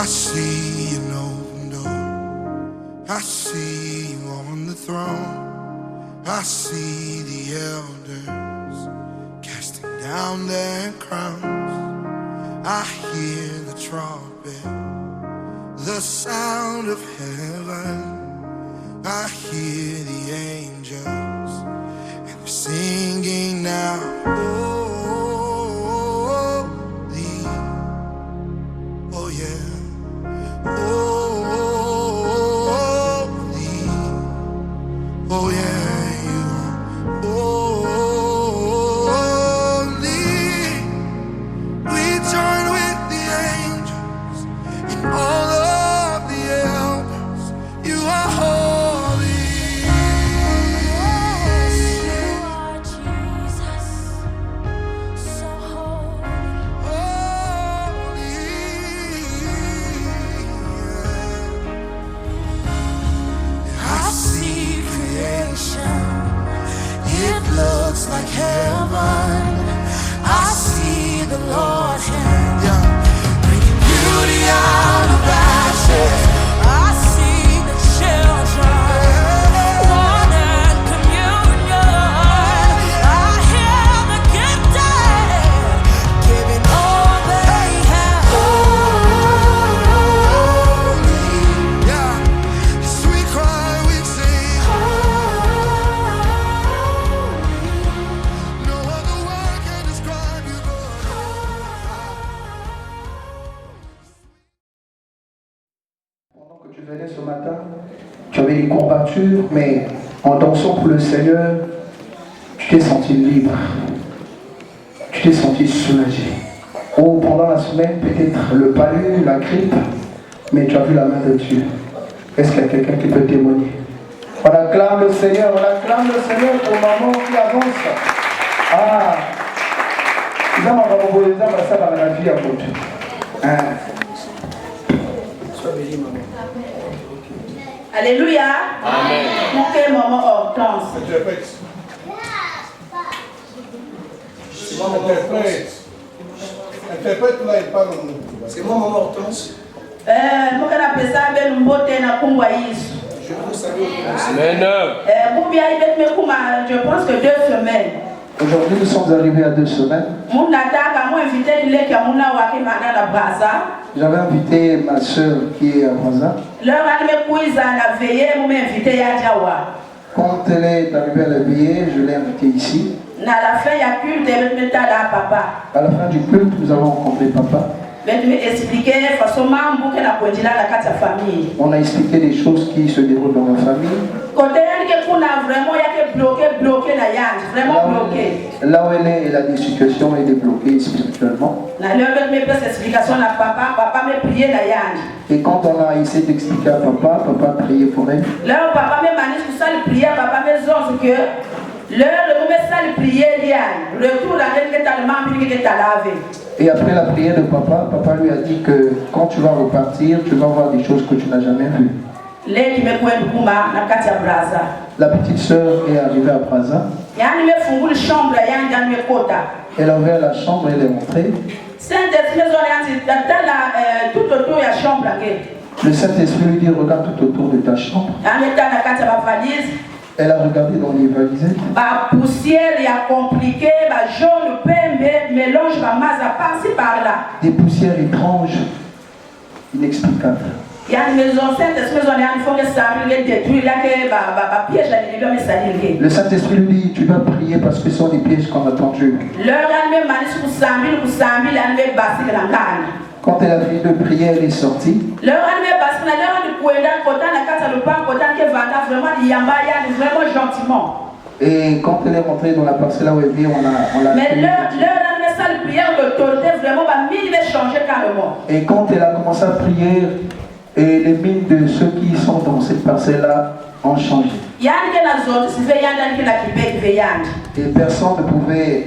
I see an open door. I see you on the throne. I see the elders casting down their crowns. I hear the trumpet, the sound of heaven. I hear the angels, and they're singing now. Holy, oh yeah, holy, oh yeah, you are holy. We join with the angels and all of the elders. You are holy. Looks like heaven. I see the Lord's hand, bringing beauty out of ashes. I see the children, one in communion. I hear the gifted, giving all they have. As we cry, we sing. No other word can describe you, Lord. Pendant que tu venais ce matin, tu avais une courbature, mais en dansant pour le Seigneur, tu t'es senti libre. Tu t'es senti soulagé. Ou pendant la semaine, peut-être le palu, la grippe, mais tu as vu la main de Dieu. Est-ce qu'il y a quelqu'un qui peut témoigner? On acclame le Seigneur pour maman qui avance. Ah, ça m'a proposé ça dans la vie à côté. Sois béni, maman. Alléluia. Amen. Mon père, maman Hortense. Interprète. Interprète là, il parle au monde. C'est moi, maman Hortense. Mon père appelle ça ben mbote na kungwa Yesu. Je vous salue. Amen. Je pense que 2 semaines. Aujourd'hui, nous sommes arrivés à 2 semaines. J'avais invité ma soeur qui est à Braza. Quand elle est arrivée à la veillée, je l'ai invitée ici. À la fin du culte, nous avons rencontré papa. On a expliqué les choses qui se déroulent dans la famille. Là où elle est, elle a des situations, elle est bloquée spirituellement. Et quand on a essayé d'expliquer à papa, papa a prié pour elle. Et après la prière de papa, papa lui a dit que quand tu vas repartir, tu vas voir des choses que tu n'as jamais vues. La petite sœur est arrivée à Braza. Elle a ouvert la chambre, elle est rentrée. Le Saint-Esprit lui dit, regarde tout autour de ta chambre. Elle a regardé dans les valisettes. Des poussières étranges, inexplicables. Le Saint-Esprit lui dit, tu vas prier parce que ce sont des pièges qu'on a tendus. Quand elle a fini de prier, elle est sortie. Et quand elle est rentrée dans la parcelle là où elle vit, on l'a Et quand elle a commencé à prier, et les mines de ceux qui sont dans cette parcelle là ont changé. Et personne ne pouvait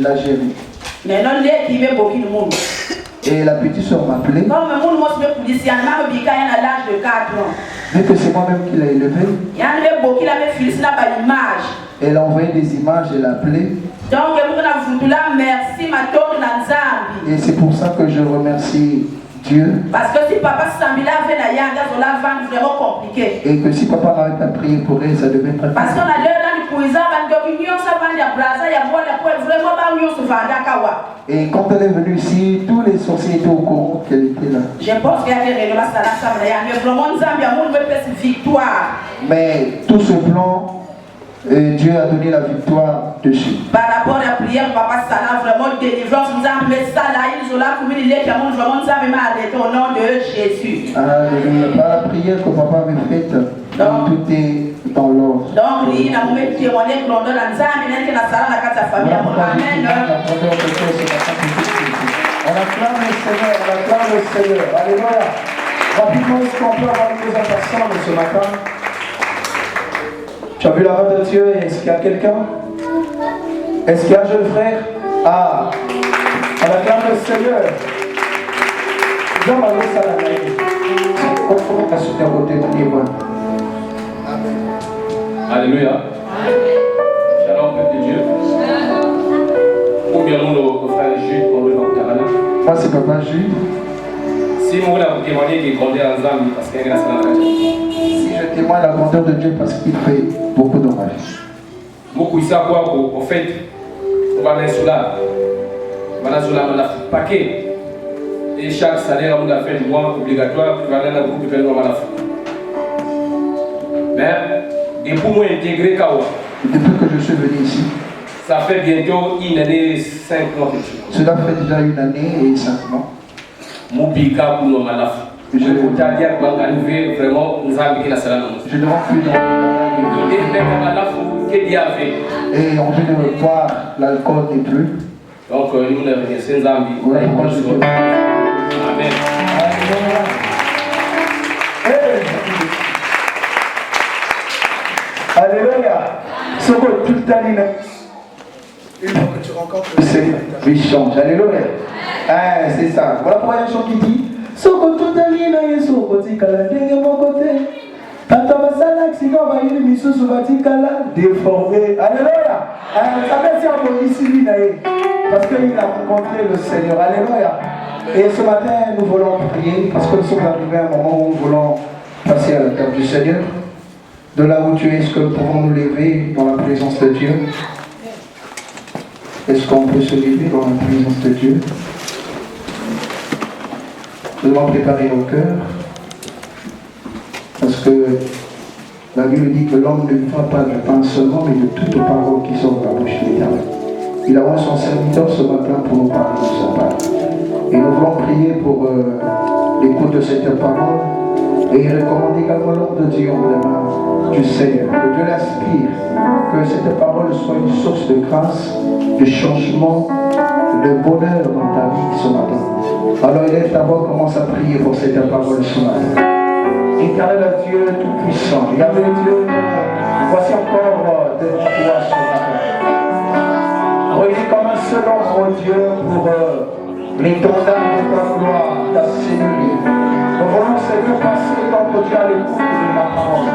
la gérer. Et la petite soeur m'a appelé. Vu que c'est moi-même qui l'ai élevé. Elle a envoyé des images, elle a appelé. Et c'est pour ça que je remercie Dieu. Parce que si papa Sambila avait la yanga, cela va vraiment compliqué. Et que si papa n'avait pas prié pour elle, ça devait être Parce qu'on a l'air dans le cousin, ça va y avoir vraiment et quand elle est venue ici, tous les sorciers étaient au courant qu'elle était là. Je pense qu'il y a des réunions, mais vraiment, Zambia, une victoire. Mais tout ce plan, Dieu a donné la victoire dessus. Par rapport à la prière, papa Sana, vraiment délivrance, nous avons mis ça là, ils ont là, comme il est, vraiment, nous avons arrêté au nom de Jésus. Alléluia. Par la prière que papa avait faite, tout est dans l'ordre. Donc, il y a un moment qui témoigne que l'on donne à Nzambi, il y a la salle dans la famille. Amen. On acclame le Seigneur, on acclame le Seigneur. Alléluia. Rapidement, est-ce qu'on peut avoir une personnes ce matin? Tu as vu la main de Dieu? Est-ce qu'il y a quelqu'un? Est-ce qu'il y a un jeune frère? Ah, on acclame le Seigneur. Jean-Marie Salamé. Comment à soutenir vos témoignages? Alléluia. Shalom, peuple de Dieu. Combien mon frère Jude pour le nom de Canada? Moi, c'est papa Jude. Si vous voulez témoigner qu'il grandit en Zambie parce qu'il y a grâce à la radio. Si je témoigne la grandeur de Dieu parce qu'il fait beaucoup d'hommages. Beaucoup ici à quoi en fait, on va aller sur là. On va aller sur là, on a un paquet. Et chaque salaire, on a fait du mois obligatoire, puis on va aller dans le groupe de paiement, on va la faire. Mais, et pour moi intégrer Kawa. Depuis que je suis venu ici, ça fait bientôt une année, 5 mois. Cela fait déjà une année et 5 mois. Mon bika pour nous malaf. Je ne peux pas dire que arriver vraiment nous avons mis la salle. Je ne rentre plus dans et on vient de boire l'alcool et plus. Donc nous l'avons dit, c'est Zambie. Amen. Alléluia. Ce que tout le temps, une fois que tu rencontres le Seigneur, il change. Alléluia. Ah, c'est ça. Voilà pourquoi il y a un chant qui dit Soko tout alina Soko tikala ndenge mon côté. Tata basala accident va y miso sovatikala déformé. Alléluia. Ça veut dire qu'on ici lui parce qu'il a rencontré le Seigneur. Alléluia. Et ce matin, nous voulons prier parce que nous sommes arrivés à un moment où nous voulons passer à la table du Seigneur. De là où tu es, est-ce que nous pouvons nous lever dans la présence de Dieu? Est-ce qu'on peut se lever dans la présence de Dieu? Nous devons préparer nos cœurs. Parce que la Bible dit que l'homme ne vivra pas de pain seulement, mais de toute parole qui sort de la bouche de l'Éternel. Il a envoyé son serviteur ce matin pour nous parler de sa parole. Et nous voulons prier pour l'écoute de cette parole. Et il recommande également l'homme de Dieu en la main du Seigneur. Que Dieu l'inspire. Que cette parole soit une source de grâce, de changement, de bonheur dans ta vie ce matin. Alors élève ta voix, commence à prier pour cette parole ce matin. Éternel Dieu tout-puissant, Yahvé Dieu, voici encore devant toi ce matin. Réunis comme un seul homme, mon Dieu, pour l'étendard de ta gloire, ta cellule. Nous voulons, Seigneur, passer comme Dieu à l'écoute de ma parole.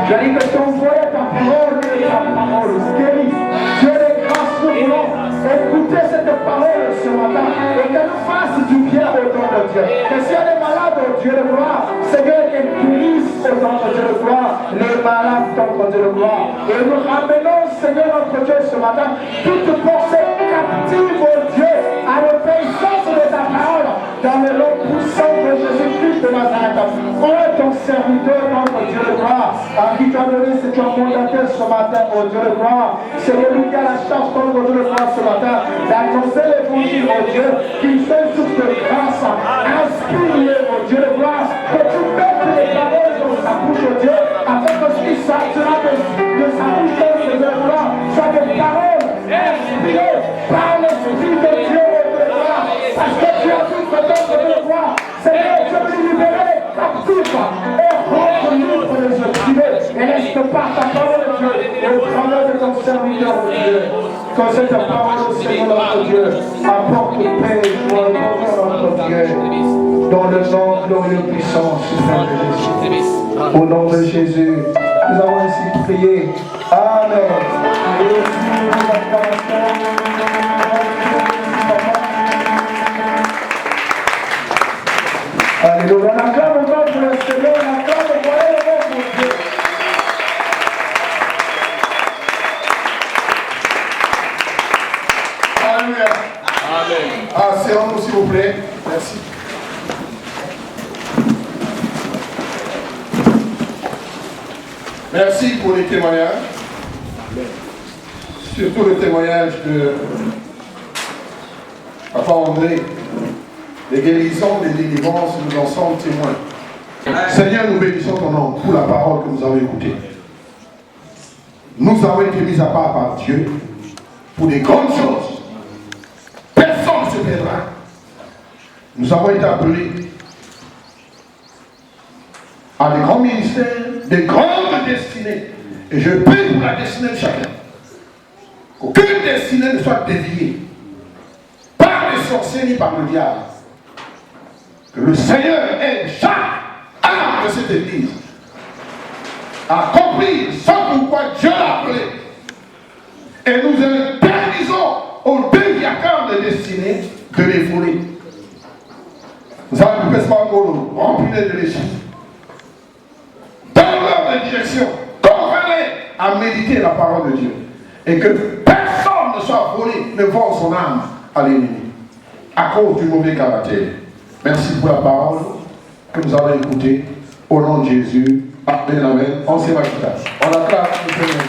Je dis que tu envoies ta parole et ta parole guérit. Dieu est grâce, nous voulons écouter cette parole ce matin et qu'elle nous fasse du bien au nom de Dieu. Que si elle est malade, au Dieu de gloire, Seigneur, qu'elle guérisse au nom de Dieu de gloire, les malades au Dieu de gloire. Et nous ramenons, Seigneur, notre Dieu, ce matin, toute pensée captive, au Dieu, à l'obéissance de ta parole, dans le nom puissant de Jésus-Christ de Nazareth. Oh, ton serviteur, notre Dieu de gloire, à qui tu as donné ce que tu as mandaté ce matin, au Dieu de gloire. Seigneur, lui qui a la charge, notre Dieu de gloire, ce matin, d'annoncer l'évangile, au Dieu, qu'il soit une source de grâce. Inspire-le, au Dieu de gloire, que tu mettes les paroles dans sa bouche, au Dieu, afin que ce qui sortira de sa bouche, au Dieu de gloire, soit des paroles inspirées par l'Esprit de Dieu, au Dieu de gloire. Parce que tu as vu que notre Dieu de gloire, Seigneur, tu veux libérer les captifs et rendre libre les opprimés. Et laisse pas ta parole, Dieu, au travers de ton serviteur, Dieu. Que cette parole, Seigneur, notre Dieu, apporte paix, joie, notre Dieu, dans le nom glorieux puissant suprême de Jésus. Au nom de Jésus, nous avons ainsi prié. Amen. Et aussi, nous acclamons. Alléluia. Amen. Serrons-nous s'il vous plaît. Merci. Merci pour les témoignages. Surtout le témoignage de Papa André. Les guérisons, les délivrances, nous en sommes témoins. Seigneur, nous bénissons ton nom pour la parole que nous avons écoutée. Nous avons été mis à part par Dieu pour des grandes choses. Personne ne se perdra. Nous avons été appelés à des grands ministères, des grandes destinées. Et je prie pour la destinée de chacun. Qu'aucune destinée ne soit déviée par les sorciers ni par le diable. Que le Seigneur aide chaque âme de cette église à accomplir ce pourquoi Dieu l'a appelé. Et nous interdisons aux déviateurs de destinée de les voler. Nous avons pu pas remplir de l'échec. Dans leur direction, convenez à méditer la parole de Dieu. Et que personne ne soit volé, ne vole son âme à l'ennemi. À cause du mauvais caractère. Merci pour la parole que nous avons écoutée. Au nom de Jésus. Amen, amen. On s'est quitté. On acclame le Seigneur.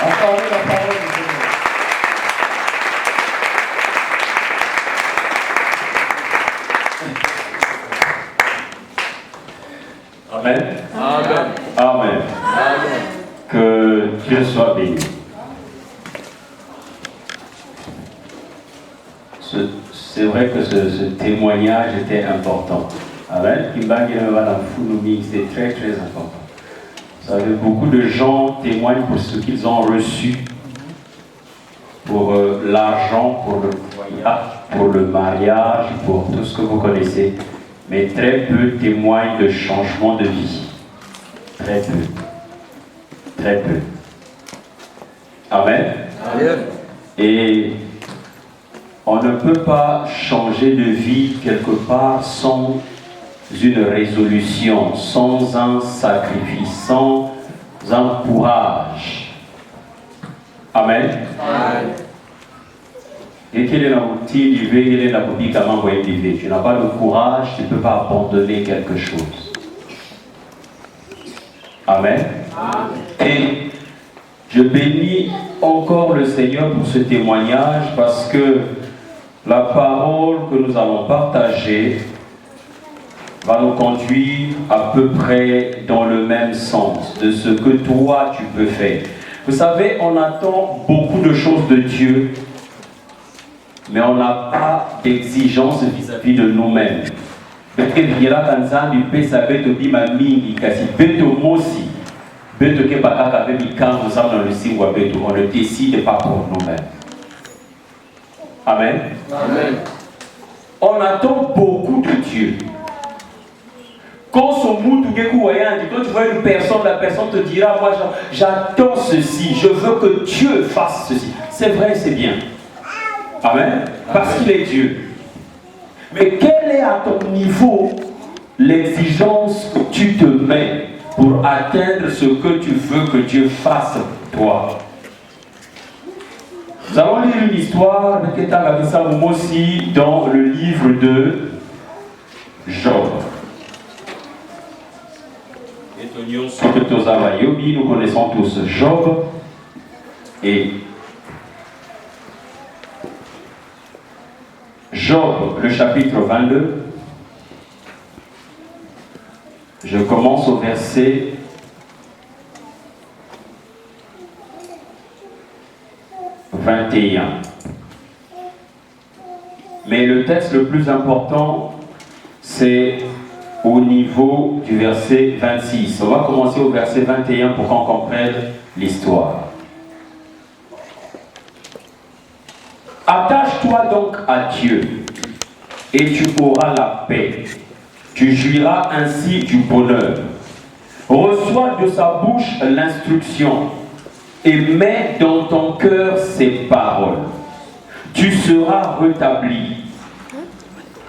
Acclamez la parole du Seigneur. Amen. Amen. Amen. Amen. Que Dieu soit béni. C'est vrai que ce témoignage était important. Amen. C'est très très important. Vous savez, beaucoup de gens témoignent pour ce qu'ils ont reçu, pour l'argent, pour le voyage, pour le mariage, pour tout ce que vous connaissez. Mais très peu témoignent de changement de vie. Très peu. Très peu. Amen. Amen. Et on ne peut pas changer de vie quelque part sans une résolution, sans un sacrifice, sans un courage. Amen. Amen. Et quel est l'outil du V, quel est la copie comment vous vivez? Tu n'as pas le courage, tu ne peux pas abandonner quelque chose. Amen. Amen. Et je bénis encore le Seigneur pour ce témoignage parce que la parole que nous allons partager va nous conduire à peu près dans le même sens de ce que toi tu peux faire. Vous savez, on attend beaucoup de choses de Dieu, mais on n'a pas d'exigence vis-à-vis de nous-mêmes. On ne décide pas pour nous-mêmes. Amen. Amen. On attend beaucoup de Dieu. Quand tu vois une personne, la personne te dira, moi j'attends ceci, je veux que Dieu fasse ceci. C'est vrai, c'est bien. Amen. Parce qu'il est Dieu. Mais quelle est à ton niveau l'exigence que tu te mets pour atteindre ce que tu veux que Dieu fasse pour toi? Nous allons lire une histoire aussi dans le livre de Job. Nous connaissons tous Job et Job, le chapitre 22. Je commence au verset 21. Mais le texte le plus important, c'est au niveau du verset 26. On va commencer au verset 21 pour qu'on comprenne l'histoire. Attache-toi donc à Dieu et tu auras la paix. Tu jouiras ainsi du bonheur. Reçois de sa bouche l'instruction et mets dans ton cœur ses paroles. Tu seras rétabli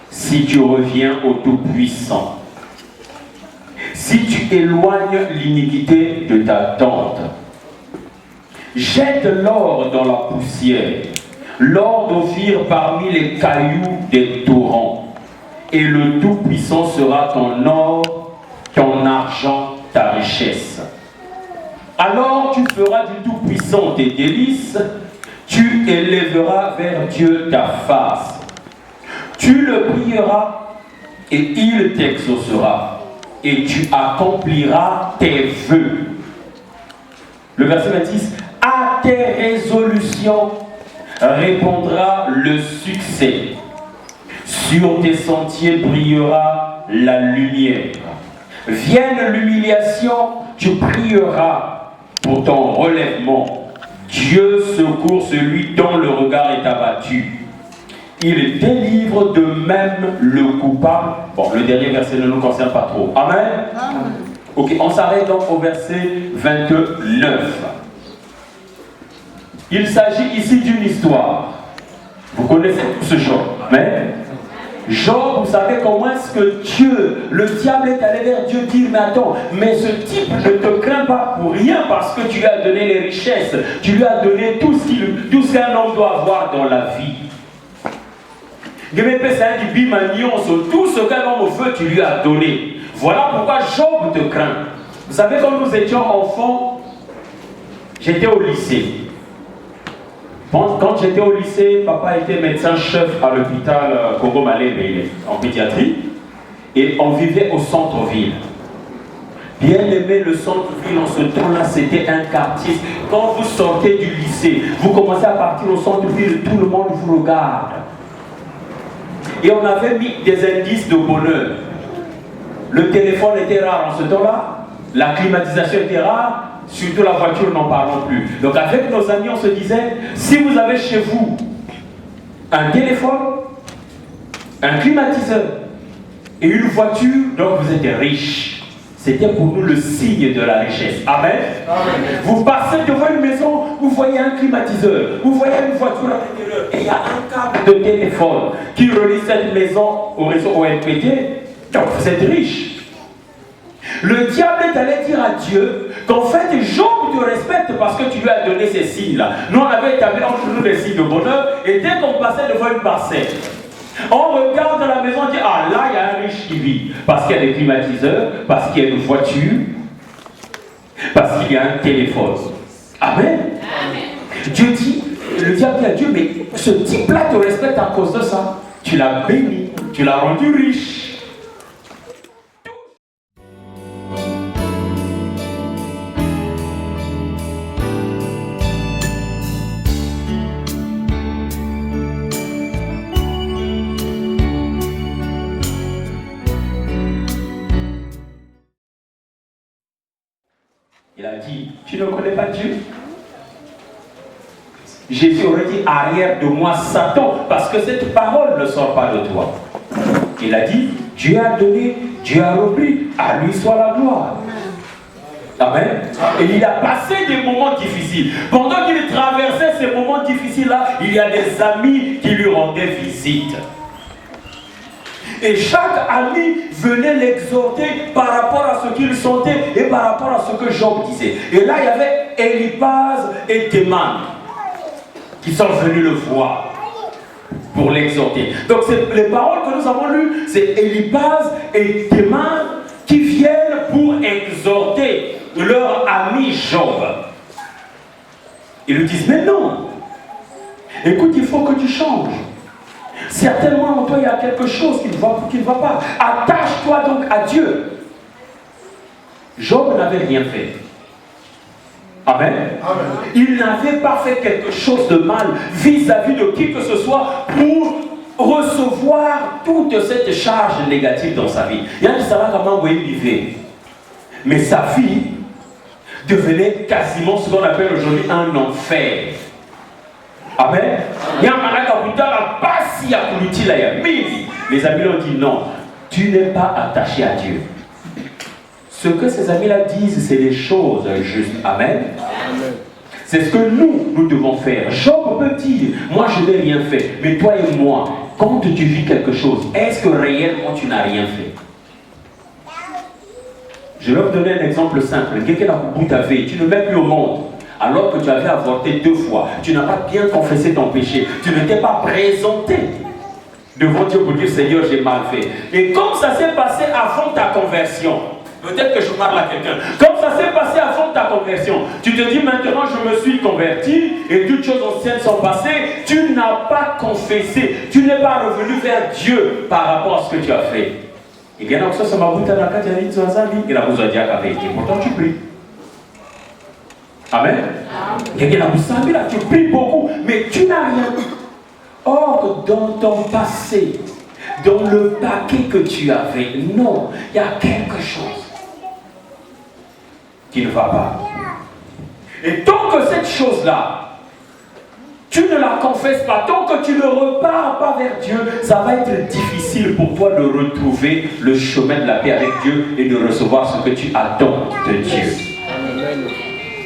si tu reviens au Tout-Puissant. Si tu éloignes l'iniquité de ta tente, jette l'or dans la poussière, l'or d'Ophir parmi les cailloux des torrents. Et le Tout-Puissant sera ton or, ton argent, ta richesse. Alors tu feras du Tout-Puissant tes délices, tu élèveras vers Dieu ta face. Tu le prieras et il t'exaucera et tu accompliras tes vœux. Le verset 26, à tes résolutions répondra le succès. Sur tes sentiers brillera la lumière. Vienne l'humiliation, tu prieras pour ton relèvement. Dieu secourt celui dont le regard est abattu. Il délivre de même le coupable. Bon, le dernier verset ne nous concerne pas trop. Amen. Amen. Ok, on s'arrête donc au verset 29. Il s'agit ici d'une histoire. Vous connaissez tout ce Job. Amen. Job, vous savez comment est-ce que Dieu, le diable est allé vers Dieu dire, mais attends, mais ce type ne te craint pas pour rien parce que tu lui as donné les richesses, tu lui as donné tout ce qu'un homme doit avoir dans la vie. Tout ce qu'un homme veut, tu lui as donné. Voilà pourquoi Job te craint. Vous savez, quand nous étions enfants, j'étais au lycée. Quand j'étais au lycée, papa était médecin-chef à l'hôpital Congo-Malais en pédiatrie. Et on vivait au centre-ville. Bien aimé, le centre-ville en ce temps-là, c'était un quartier. Quand vous sortez du lycée, vous commencez à partir au centre-ville, tout le monde vous regarde. Et on avait mis des indices de bonheur. Le téléphone était rare en ce temps-là, la climatisation était rare, surtout la voiture, n'en parlons plus. Donc avec nos amis, on se disait, si vous avez chez vous un téléphone, un climatiseur et une voiture, donc vous êtes riche. C'était pour nous le signe de la richesse. Amen. Amen. Vous passez devant une maison, vous voyez un climatiseur, vous voyez une voiture à l'intérieur, et il y a un câble de téléphone qui relie cette maison au réseau ONPT. Donc vous êtes riche. Le diable est allé dire à Dieu qu'en fait, Job te respecte parce que tu lui as donné ces signes-là. Nous, on avait établi entre nous des signes de bonheur, et dès qu'on passait devant une parcelle, on regarde dans la maison et dit, ah là, il y a un riche qui vit. Parce qu'il y a des climatiseurs, parce qu'il y a une voiture, parce qu'il y a un téléphone. Amen. Amen. Dieu dit, le diable dit à Dieu, mais ce type-là te respecte à cause de ça. Tu l'as béni, tu l'as rendu riche. Il a dit, tu ne connais pas Dieu? Jésus aurait dit, arrière de moi Satan, parce que cette parole ne sort pas de toi. Il a dit, Dieu a donné, Dieu a repris, à lui soit la gloire. Amen. Et il a passé des moments difficiles. Pendant qu'il traversait ces moments difficiles-là, il y a des amis qui lui rendaient visite. Et chaque ami venait l'exhorter par rapport à ce qu'il sentait et par rapport à ce que Job disait. Et là, il y avait Eliphaz et Théman qui sont venus le voir pour l'exhorter. Donc, les paroles que nous avons lues, c'est Eliphaz et Théman qui viennent pour exhorter leur ami Job. Ils lui disent, mais non, écoute, il faut que tu changes. Certainement en toi il y a quelque chose qui ne va pas. Attache-toi donc à Dieu. Job n'avait rien fait. Amen. Amen. Il n'avait pas fait quelque chose de mal vis-à-vis de qui que ce soit pour recevoir toute cette charge négative dans sa vie. Il y a ça comment vous vivez. Mais sa vie devenait quasiment ce qu'on appelle aujourd'hui un enfer. Amen. Les amis ont dit non, tu n'es pas attaché à Dieu. Ce que ces amis-là disent, c'est des choses justes. Amen. Amen. C'est ce que nous devons faire. Job peut dire, moi je n'ai rien fait, mais toi et moi, quand tu vis quelque chose, est-ce que réellement tu n'as rien fait? Je vais vous donner un exemple simple. Quelqu'un a beaucoup ta vie, tu ne mets plus au monde. alors que tu avais avorté 2 fois. Tu n'as pas bien confessé ton péché. Tu ne t'es pas présenté devant Dieu pour dire Seigneur, j'ai mal fait. Et comme ça s'est passé avant ta conversion, peut-être que je parle à quelqu'un, comme ça s'est passé avant ta conversion, tu te dis maintenant je me suis converti et toutes choses anciennes sont passées, tu n'as pas confessé, tu n'es pas revenu vers Dieu par rapport à ce que tu as fait. Et bien donc ça m'a dit il a besoin de dire qu'à vérité, pourtant tu pries. Amen. Tu pries beaucoup, mais tu n'as rien. Or, dans ton passé, dans le paquet que tu avais, non, il y a quelque chose qui ne va pas. Et tant que cette chose-là, tu ne la confesses pas, tant que tu ne repars pas vers Dieu, ça va être difficile pour toi de retrouver le chemin de la paix avec Dieu et de recevoir ce que tu attends de Dieu.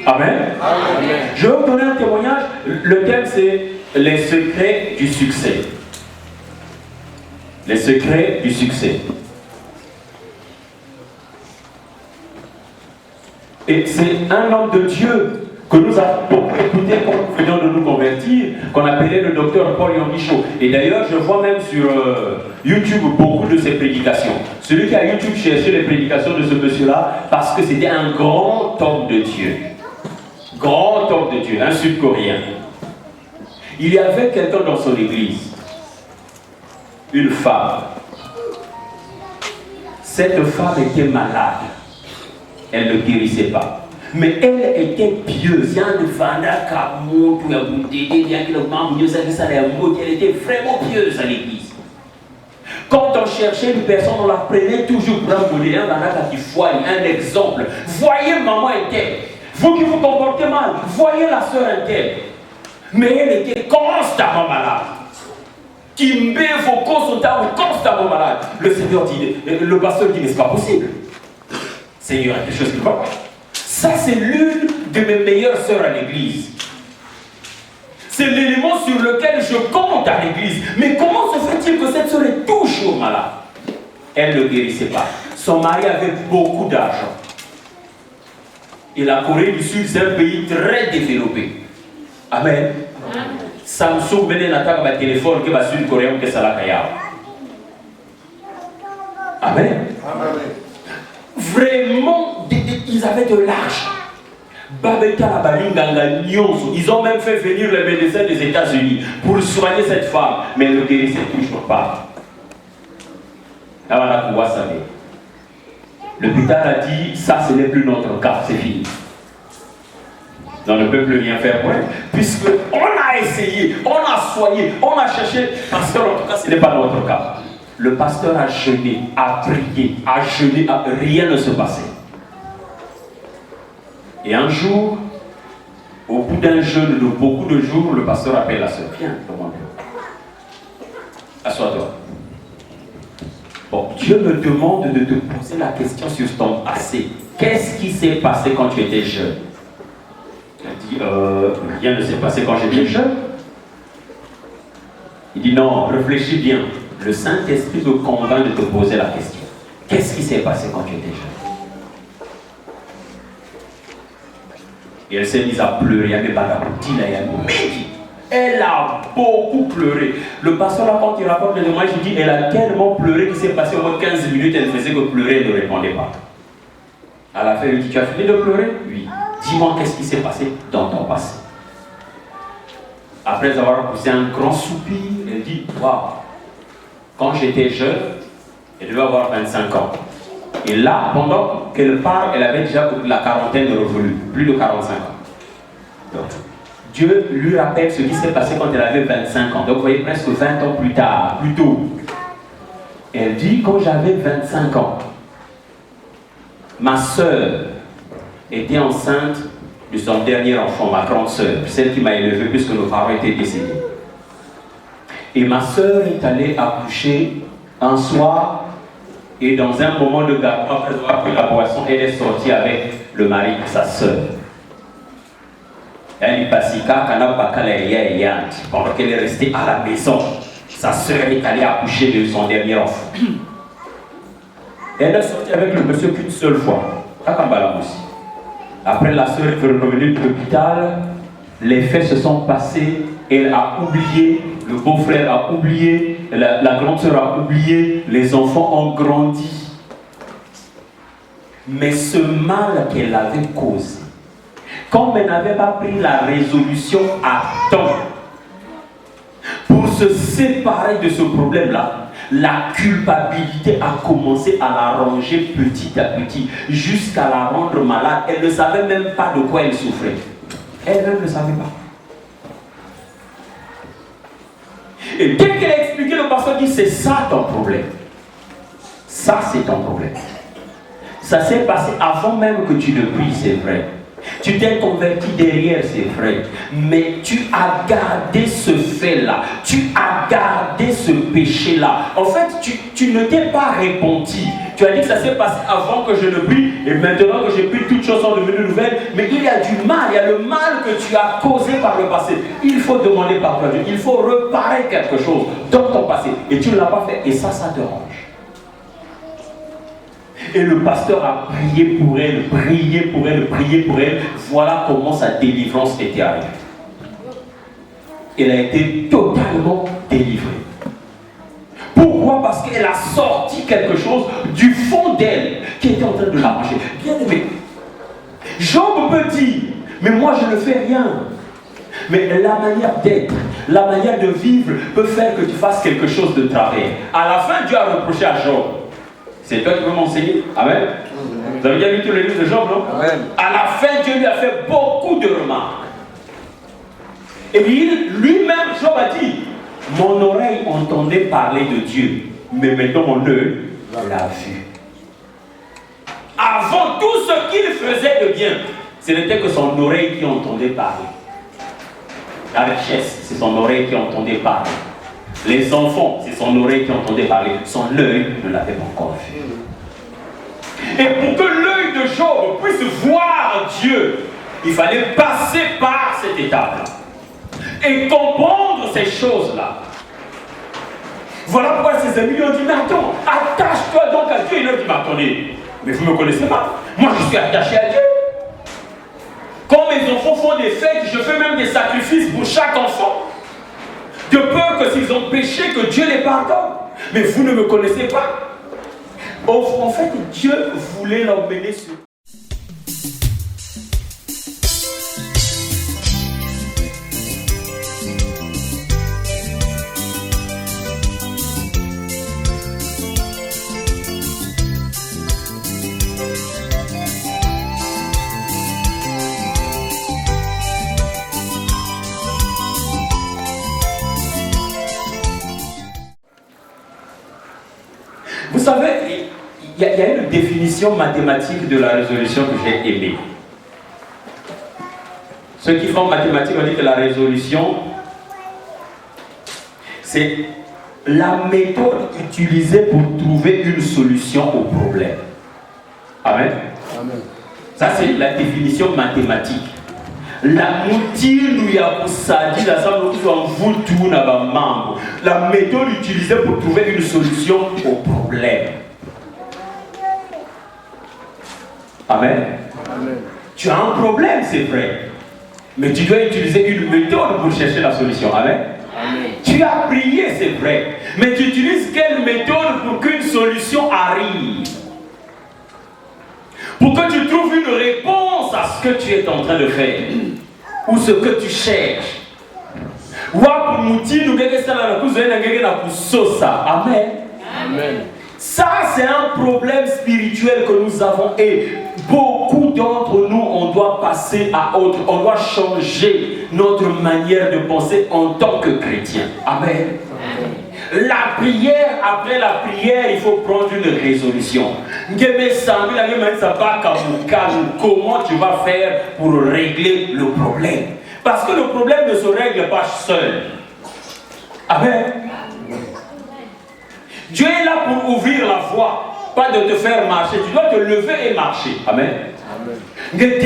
Amen. Amen. Je vais vous donner un témoignage. Le thème c'est les secrets du succès. Les secrets du succès. Et c'est un homme de Dieu que nous avons beaucoup écouté quand nous venions de nous convertir, qu'on appelait le docteur Paul Yonguicho. Et d'ailleurs, je vois même sur YouTube beaucoup de ses prédications. Celui qui a YouTube cherché les prédications de ce monsieur-là, parce que c'était un grand homme de Dieu. Grand homme de Dieu, un Sud-Coréen. Il y avait quelqu'un dans son église, une femme. Cette femme était malade. Elle ne guérissait pas. Mais elle était pieuse. Elle était vraiment pieuse à l'église. Quand on cherchait une personne, on la prenait toujours pour un exemple. Voyez maman interne. Vous qui vous comportez mal, voyez la sœur interne. Mais elle était constamment malade. Constamment malade. Le Seigneur dit, le pasteur dit, mais c'est pas possible. Seigneur, il y a quelque chose qui va pas. Ça, c'est l'une de mes meilleures sœurs à l'église. C'est l'élément sur lequel je compte à l'église. Mais comment se fait-il que cette sœur est toujours malade? Elle ne guérissait pas. Son mari avait beaucoup d'argent. Et la Corée du Sud, c'est un pays très développé. Amen. Samsung venait d'attaquer ma téléphone que ma Sud-Coréen que ça l'a caillé. Amen. Vraiment, ils avaient de l'argent. Ils ont même fait venir les médecins des États-Unis pour soigner cette femme, mais elle ne guérissait toujours pas. L'hôpital a dit, ça ce n'est plus notre cas, c'est fini. On ne peut plus rien faire pour elle, puisque on a essayé, on a soigné, on a cherché, parce que en tout cas ce n'est pas notre cas. Le pasteur a jeûné, a prié, a jeûné, rien ne se passait. Et un jour, au bout d'un jeûne de beaucoup de jours, le pasteur appelle la sœur. Viens, demande-le. Assois-toi. Bon, Dieu me demande de te poser la question sur ton passé. Qu'est-ce qui s'est passé quand tu étais jeune? Elle dit, rien ne s'est passé quand j'étais jeune. Il dit, non, réfléchis bien. Le Saint-Esprit te convainc de te poser la question. Qu'est-ce qui s'est passé quand tu étais jeune? Et elle s'est mise à pleurer. Elle a beaucoup pleuré. Le pasteur, là, quand il raconte le témoignage, il dit, elle a tellement pleuré qu'il s'est passé au moins 15 minutes, elle faisait que pleurer, elle ne répondait pas. À la fin, il dit, tu as fini de pleurer? Oui. Dis-moi qu'est-ce qui s'est passé dans ton passé. Après avoir poussé un grand soupir, elle dit, waouh, quand j'étais jeune, elle devait avoir 25 ans. Et là, pendant qu'elle part, elle avait déjà la quarantaine revenue, plus de 45 ans. Donc, Dieu lui rappelle ce qui s'est passé quand elle avait 25 ans. Donc, vous voyez, presque 20 ans plus tard, plus tôt. Elle dit, quand j'avais 25 ans, ma sœur était enceinte de son dernier enfant, ma grande sœur, celle qui m'a élevé puisque nos parents étaient décédés. Et ma sœur est allée accoucher un soir, et dans un moment de gâteau, après avoir pris la boisson, elle est sortie avec le mari de sa sœur. Elle est passée pendant qu'elle est restée à la maison. Sa sœur est allée accoucher de son dernier enfant. Elle est sortie avec le monsieur qu'une seule fois. Takambala aussi. Après, la sœur est revenue de l'hôpital. Les faits se sont passés. Elle a oublié. Le beau-frère a oublié. La grande sœur a oublié. Les enfants ont grandi. Mais ce mal qu'elle avait causé, comme elle n'avait pas pris la résolution à temps pour se séparer de ce problème-là, la culpabilité a commencé à la ranger petit à petit jusqu'à la rendre malade. Elle ne savait même pas de quoi elle souffrait. Elle-même ne savait pas. Et dès qu'elle a expliqué, le pasteur dit, c'est ça ton problème. Ça, c'est ton problème. Ça s'est passé avant même que tu ne pries, c'est vrai. Tu t'es converti derrière, c'est vrai. Mais tu as gardé ce fait-là. Tu as gardé ce péché-là. En fait, tu ne t'es pas repenti. Tu as dit que ça s'est passé avant que je ne prie. Et maintenant que j'ai pris, toutes choses sont devenues nouvelles. Mais il y a du mal. Il y a le mal que tu as causé par le passé. Il faut demander pardon à Dieu. Il faut réparer quelque chose dans ton passé. Et tu ne l'as pas fait. Et ça te range. Et le pasteur a prié pour elle, prié pour elle, prié pour elle. Voilà comment sa délivrance était arrivée. Elle a été totalement délivrée. Pourquoi? Parce qu'elle a sorti quelque chose du fond d'elle qui était en train de l'arranger. Bien aimé, Job peut dire, mais moi je ne fais rien. Mais la manière d'être, la manière de vivre peut faire que tu fasses quelque chose de travers. À la fin, Dieu a reproché à Job. C'est toi qui peux m'enseigner. Amen. Vous avez bien lu tous les livres de Job, non? Amen. À la fin, Dieu lui a fait beaucoup de remarques. Et puis lui-même, Job a dit, mon oreille entendait parler de Dieu, mais maintenant mon œil l'a vu. Avant tout ce qu'il faisait de bien, ce n'était que son oreille qui entendait parler. La richesse, c'est son oreille qui entendait parler. Les enfants, c'est son oreille qui entendait parler. Son œil ne l'avait pas encore vu. Et pour que l'œil de Job puisse voir Dieu, il fallait passer par cette étape-là. Et comprendre ces choses-là. Voilà pourquoi ses amis lui ont dit, mais attends, attache-toi donc à Dieu. Il leur dit, mais attendez, mais vous ne me connaissez pas. Moi, je suis attaché à Dieu. Quand mes enfants font des fêtes, je fais même des sacrifices pour chaque enfant. De peur que s'ils ont péché, que Dieu les pardonne. Mais vous ne me connaissez pas. En fait, Dieu voulait l'emmener sur... Vous savez, il y a une définition mathématique de la résolution que j'ai aimée. Ceux qui font mathématiques ont dit que la résolution, c'est la méthode utilisée pour trouver une solution au problème. Amen. Amen. Ça, c'est la définition mathématique. La méthode utilisée pour trouver une solution au problème. Amen. Amen. Tu as un problème, c'est vrai. Mais tu dois utiliser une méthode pour chercher la solution. Amen. Amen. Tu as prié, c'est vrai. Mais tu utilises quelle méthode pour qu'une solution arrive? Pour que tu trouves une réponse à ce que tu es en train de faire. Ou ce que tu cherches. Amen. Amen. Ça, c'est un problème spirituel que nous avons. Et beaucoup d'entre nous, on doit passer à autre. On doit changer notre manière de penser en tant que chrétien. Amen. La prière, après la prière, il faut prendre une résolution. Comment tu vas faire pour régler le problème? Parce que le problème ne se règle pas seul. Amen. Dieu est là pour ouvrir la voie, pas de te faire marcher. Tu dois te lever et marcher. Amen. Mais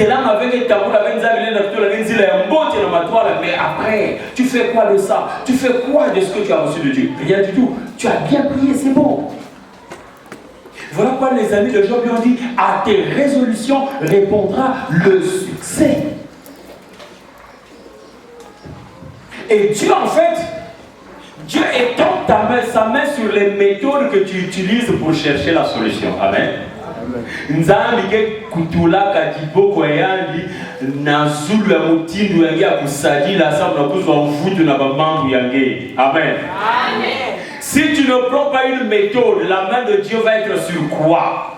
après, tu fais quoi de ça? Tu fais quoi de ce que tu as reçu de Dieu? Rien du tout. Tu as bien prié, c'est bon. Voilà pourquoi les amis de Job lui ont dit, à tes résolutions répondra le succès. Et Dieu, en fait, Dieu étend sa main sur les méthodes que tu utilises pour chercher la solution. Amen. Nzambi ke kutula kadibo kwayandi na zulu ya mutindu yangi akusali la sabu na kuzwa mvutu na bamambu yangi. Amen. Amen. Si tu ne prends pas une méthode, la main de Dieu va être sur quoi?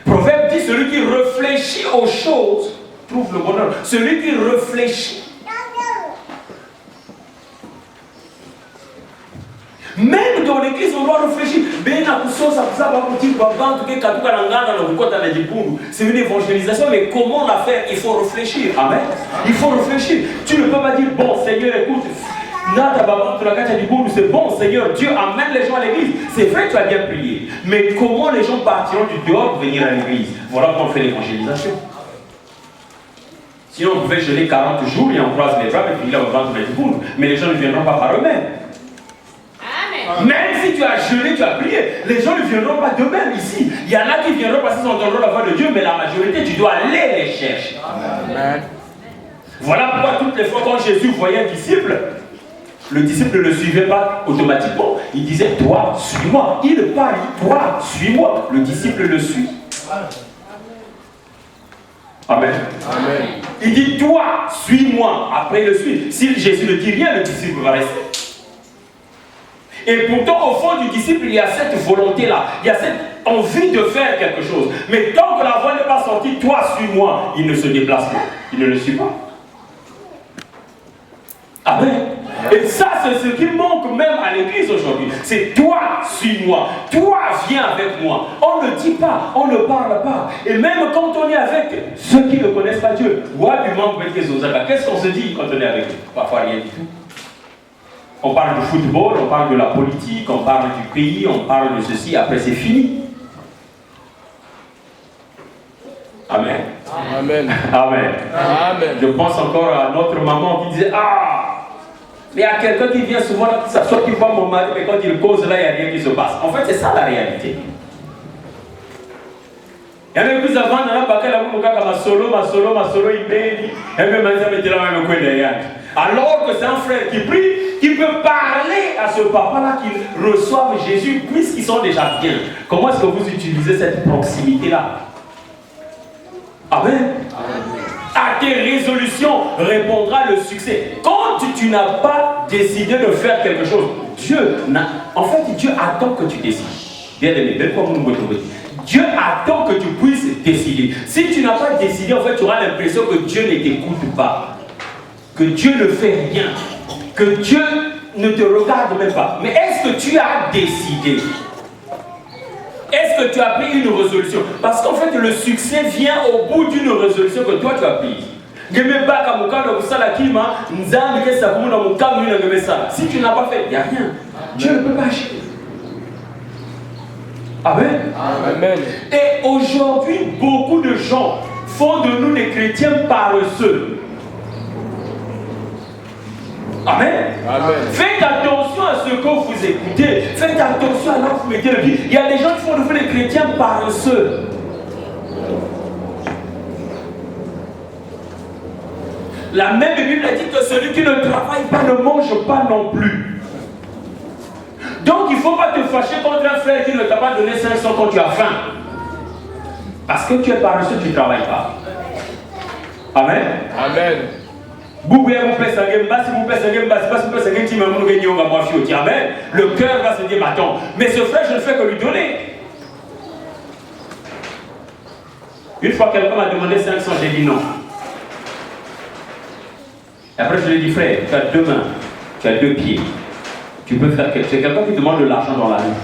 Proverbe dit, celui qui réfléchit aux choses trouve le bonheur. Celui qui réfléchit. Même dans l'église, on doit réfléchir. C'est une évangélisation, mais comment la faire? Il faut réfléchir. Amen. Il faut réfléchir. Tu ne peux pas dire, bon Seigneur, écoute, c'est bon Seigneur, Dieu amène les gens à l'église. C'est vrai, tu as bien prié. Mais comment les gens partiront du dehors pour venir à l'église? Voilà comment on fait l'évangélisation. Sinon, on pouvait jeûner 40 jours et on croise les bras et puis là, on va venir du monde. Mais les gens ne viendront pas par eux-mêmes. Même si tu as jeûné, tu as prié, les gens ne viendront pas d'eux-mêmes ici. Il y en a qui viendront parce qu'ils entendront la voix de Dieu, mais la majorité, tu dois aller les chercher. Amen. Voilà pourquoi toutes les fois quand Jésus voyait un disciple, le disciple ne le suivait pas automatiquement. Il disait, toi, suis-moi. Il parle, toi, suis-moi. Le disciple le suit. Amen. Amen. Il dit, toi, suis-moi. Après, il le suit. Si Jésus ne dit rien, le disciple va rester. Et pourtant, au fond du disciple, il y a cette volonté-là. Il y a cette envie de faire quelque chose. Mais tant que la voix n'est pas sortie, toi, suis-moi, il ne se déplace pas. Il ne le suit pas. Amen. Et ça, c'est ce qui manque même à l'église aujourd'hui. C'est toi, suis-moi. Toi, viens avec moi. On ne dit pas, on ne parle pas. Et même quand on est avec ceux qui ne connaissent pas Dieu, qu'est-ce qu'on se dit quand on est avec eux? Parfois rien du tout. On parle du football, on parle de la politique, on parle du pays, on parle de ceci, après c'est fini. Amen. Amen. Amen. Amen. Je pense encore à notre maman qui disait, ah, mais il y a quelqu'un qui vient souvent, soit qui voit mon mari, mais quand il cause là, il n'y a rien qui se passe. En fait, c'est ça la réalité. Il y a même plus avant, on a parlé ma solo, il paye, et même maintenant, il là même derrière. Alors que c'est un frère qui prie, qui peut parler à ce papa-là qui reçoive Jésus, puisqu'ils sont déjà bien. Comment est-ce que vous utilisez cette proximité-là? Amen. À tes résolutions répondra le succès. Quand tu n'as pas décidé de faire quelque chose, Dieu attend que tu décides. Bien aimé, Dieu attend que tu puisses décider. Si tu n'as pas décidé, en fait, tu auras l'impression que Dieu ne t'écoute pas, que Dieu ne fait rien, que Dieu ne te regarde même pas. Mais est-ce que tu as décidé? Est-ce que tu as pris une résolution? Parce qu'en fait, le succès vient au bout d'une résolution que toi tu as prise. Si tu n'as pas fait, il n'y a rien. Dieu ne peut pas agir. Amen. Amen. Et aujourd'hui, beaucoup de gens font de nous des chrétiens paresseux. Amen. Amen. Faites attention à ce que vous écoutez. Faites attention à là où vous mettez le pied. Il y a des gens qui font de vous des chrétiens paresseux. La même Bible a dit que celui qui ne travaille pas ne mange pas non plus. Donc il ne faut pas te fâcher contre un frère qui ne t'a pas donné 500 quand tu as faim. Parce que tu es paresseux, tu ne travailles pas. Amen. Amen. Le cœur va se dire, attends, mais ce frère, je ne fais que lui donner. Une fois, quelqu'un m'a demandé 500, j'ai dit non. Et après, je lui ai dit, frère, tu as 2 mains, tu as 2 pieds. Tu peux faire quelque chose. C'est quelqu'un qui demande de l'argent dans la rue.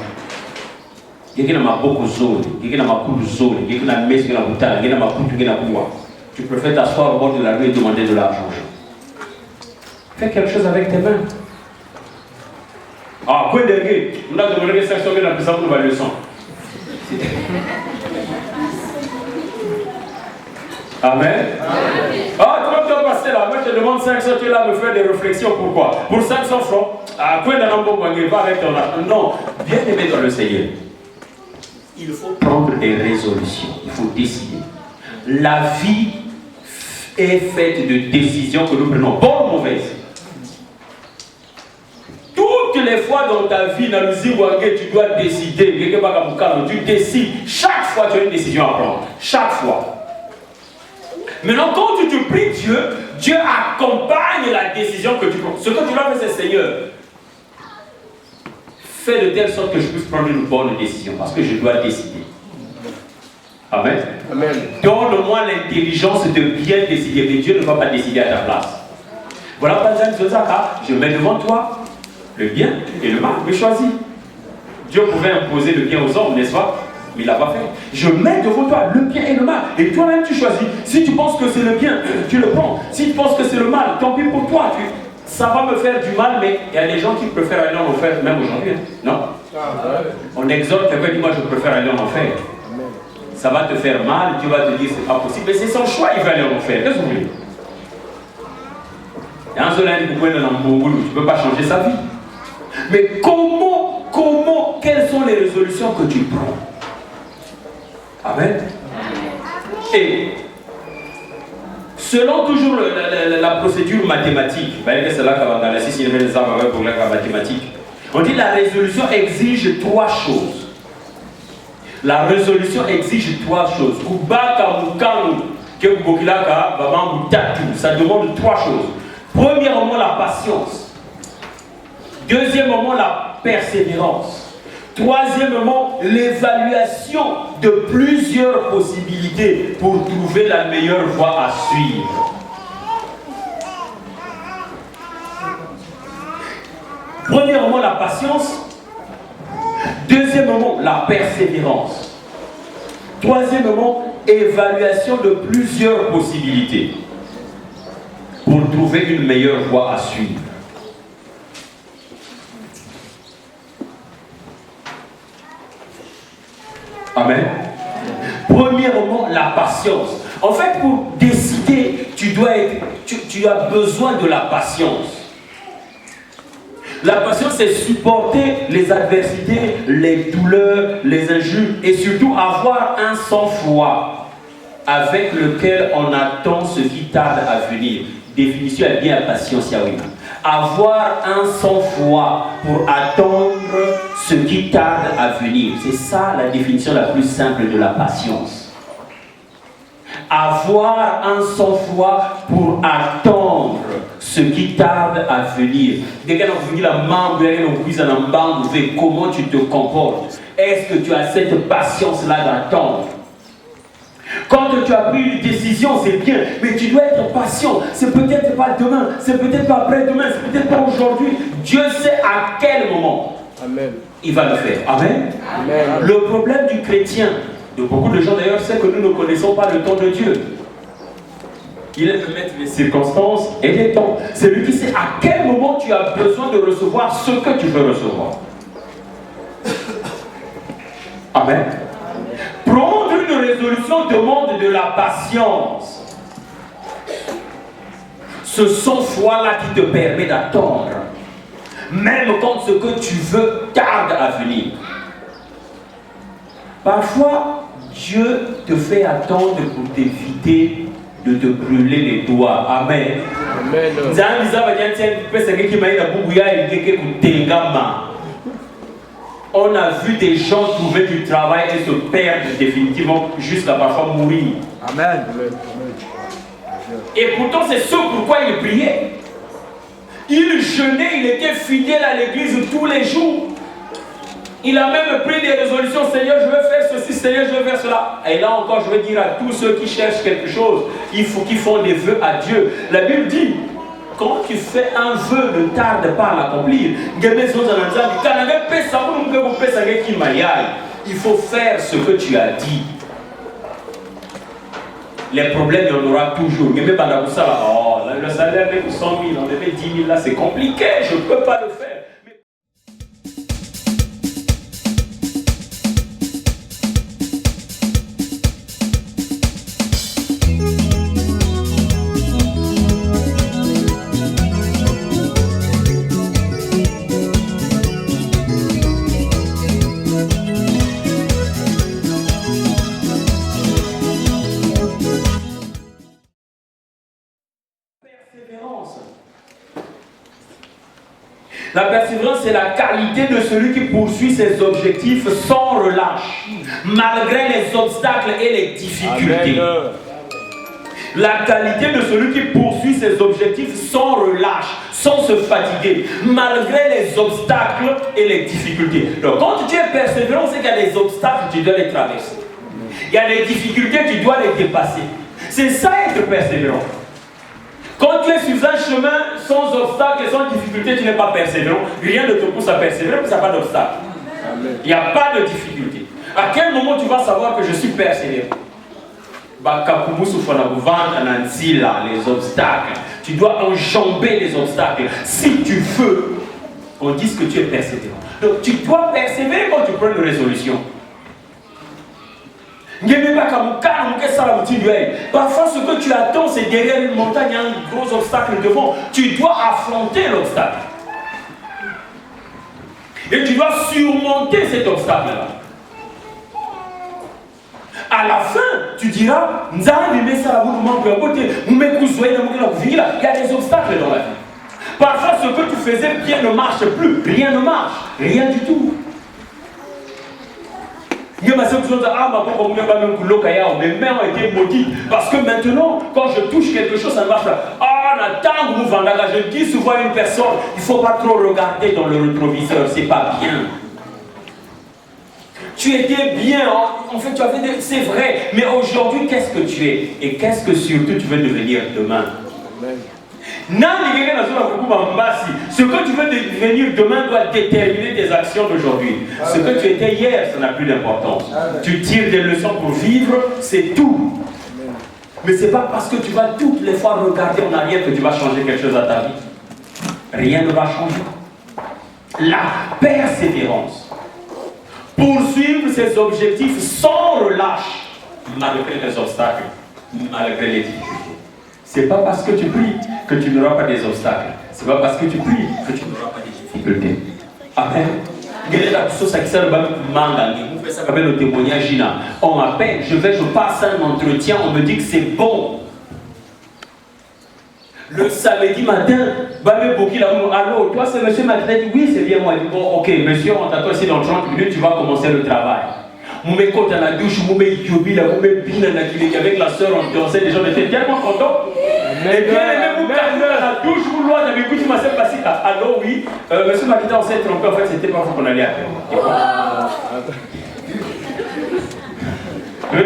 Quelqu'un n'a pas beaucoup zone, quelqu'un n'a pas beaucoup de zone, quelqu'un n'a pas beaucoup de zone, quelqu'un n'a pas beaucoup de zone. Tu préfères t'asseoir au bord de la rue et demander de l'argent. Fais quelque chose avec tes mains. Ah, quoi de gay? On a demandé 500 000 la puissance de la leçon. Amen. Ah, tu vas passer là. Moi, je te demande 500, tu es là à me faire des réflexions. Pourquoi? Pour 500 francs. Non, bien aimé dans le Seigneur, il faut prendre des résolutions, il faut décider. La vie est faite de décisions que nous prenons, bonnes ou mauvaises. Toutes les fois dans ta vie, tu dois décider, tu décides. Chaque fois, tu as une décision à prendre. Chaque fois. Maintenant, quand tu pries Dieu, Dieu accompagne la décision que tu prends. Ce que tu dois faire, c'est Seigneur, fais de telle sorte que je puisse prendre une bonne décision, parce que je dois décider. Amen. Amen. Donne-moi l'intelligence de bien décider, mais Dieu ne va pas décider à ta place. Voilà, par exemple, je mets devant toi le bien et le mal, mais choisis. Dieu pouvait imposer le bien aux hommes, n'est-ce pas? Mais il l'a pas fait. Je mets devant toi le bien et le mal, et toi-même tu choisis. Si tu penses que c'est le bien, tu le prends. Si tu penses que c'est le mal, tant pis pour toi. Ça va me faire du mal, mais il y a des gens qui préfèrent aller en enfer, même aujourd'hui. Non? On exhorte quelqu'un qui dit, moi je préfère aller en enfer. Ça va te faire mal, Dieu va te dire c'est pas possible. Mais c'est son choix, il va aller en enfer. Qu'est-ce que vous voulez? Il y a un seul tu ne peux pas changer sa vie. Mais quelles sont les résolutions que tu prends? Amen. Et selon toujours la procédure mathématique, on dit la résolution exige trois choses. La résolution exige trois choses. Ça demande trois choses. Premièrement, la patience. Deuxièmement, la persévérance. Troisièmement, l'évaluation de plusieurs possibilités pour trouver la meilleure voie à suivre. Premièrement, la patience. Deuxièmement, la persévérance. Troisièmement, évaluation de plusieurs possibilités pour trouver une meilleure voie à suivre. Amen. Premièrement, la patience. En fait, pour décider, tu as besoin de la patience. La patience, c'est supporter les adversités, les douleurs, les injures et surtout avoir un sang-froid avec lequel on attend ce qui tarde à venir. Définition est bien la patience, Yahweh. Avoir un sang-froid pour attendre ce qui tarde à venir. C'est ça la définition la plus simple de la patience. Avoir un sang-froid pour attendre ce qui tarde à venir. Comment tu te comportes? Est-ce que tu as cette patience-là d'attendre? Quand tu as pris une décision, c'est bien, mais tu dois être patient. C'est peut-être pas demain, c'est peut-être pas après-demain, c'est peut-être pas aujourd'hui. Dieu sait à quel moment il va le faire. Amen. Amen. Le problème du chrétien, de beaucoup de gens d'ailleurs, c'est que nous ne connaissons pas le temps de Dieu. Il aime mettre les circonstances et les temps. C'est lui qui sait à quel moment tu as besoin de recevoir ce que tu veux recevoir. Amen. Prendre une résolution demande de la patience. Ce sang-froid-là qui te permet d'attendre, même quand ce que tu veux tarde à venir. Parfois, Dieu te fait attendre pour t'éviter de te brûler les doigts. Amen. Amen. On a vu des gens trouver du travail et se perdre définitivement jusqu'à parfois mourir. Amen. Et pourtant, c'est ce pourquoi il priait. Il jeûnait, il était fidèle à l'église tous les jours. Il a même pris des résolutions. Seigneur, je veux faire ceci, Seigneur, je veux faire cela. Et là encore, je veux dire à tous ceux qui cherchent quelque chose, il faut qu'ils font des vœux à Dieu. La Bible dit, quand tu fais un vœu, ne tarde pas à l'accomplir. Il faut faire ce que tu as dit. Les problèmes, il y en aura toujours. Oh, le salaire est pour 100 000, on devait 10 000 là, c'est compliqué, je ne peux pas le faire. La persévérance, c'est la qualité de celui qui poursuit ses objectifs sans relâche, malgré les obstacles et les difficultés. Amen. La qualité de celui qui poursuit ses objectifs sans relâche, sans se fatiguer, malgré les obstacles et les difficultés. Donc, quand tu es persévérant, c'est qu'il y a des obstacles, tu dois les traverser. Il y a des difficultés, tu dois les dépasser. C'est ça être persévérant. Quand tu es sur un chemin sans obstacle et sans difficulté, tu n'es pas persévérant. Rien ne te pousse à persévérer parce qu'il n'y a pas d'obstacle. Il n'y a pas de difficulté. À quel moment tu vas savoir que je suis persévérant? Les obstacles. Tu dois enjamber les obstacles. Si tu veux, on dit que tu es persévérant. Donc tu dois persévérer quand tu prends une résolution. Parfois ce que tu attends, c'est derrière une montagne, il y a un gros obstacle devant. Tu dois affronter l'obstacle. Et tu dois surmonter cet obstacle-là. À la fin, tu diras, il y a des obstacles dans la vie. Parfois, ce que tu faisais bien ne marche plus. Rien ne marche. Rien du tout. Mes mains ont été maudites. Parce que maintenant, quand je touche quelque chose, ça ne marche pas. Je dis souvent à une personne, il ne faut pas trop regarder dans le rétroviseur, c'est pas bien. Tu étais bien, en fait tu avais des... C'est vrai, mais aujourd'hui qu'est-ce que tu es? Et qu'est-ce que surtout tu veux devenir demain? Ce que tu veux devenir demain doit déterminer tes actions d'aujourd'hui. Ce que tu étais hier, ça n'a plus d'importance. Tu tires des leçons pour vivre, c'est tout. Mais ce n'est pas parce que tu vas toutes les fois regarder en arrière que tu vas changer quelque chose à ta vie. Rien ne va changer. La persévérance. Poursuivre ses objectifs sans relâche, malgré les obstacles, malgré les difficultés. C'est pas parce que tu pries que tu n'auras pas des obstacles. C'est pas parce que tu pries que tu n'auras pas des difficultés. Amen. Le témoignage, on m'appelle, je passe un entretien, on me dit que c'est bon. Le samedi matin, allô, toi c'est monsieur Martin, dit oui c'est bien moi. Dit, bon ok monsieur, on t'attend ici dans 30 minutes, tu vas commencer le travail. Mon mec quand dans la douche, mon mec yobi, mon mec bien avec la soeur, on dansait, les gens étaient tellement contents. Et bien aimé, vous dans la douche, vous loin, avec vous, tu m'as passé. Allô oui, monsieur Martin, on s'est trompé, en fait c'était pas vous qu'on allait appeler. Vous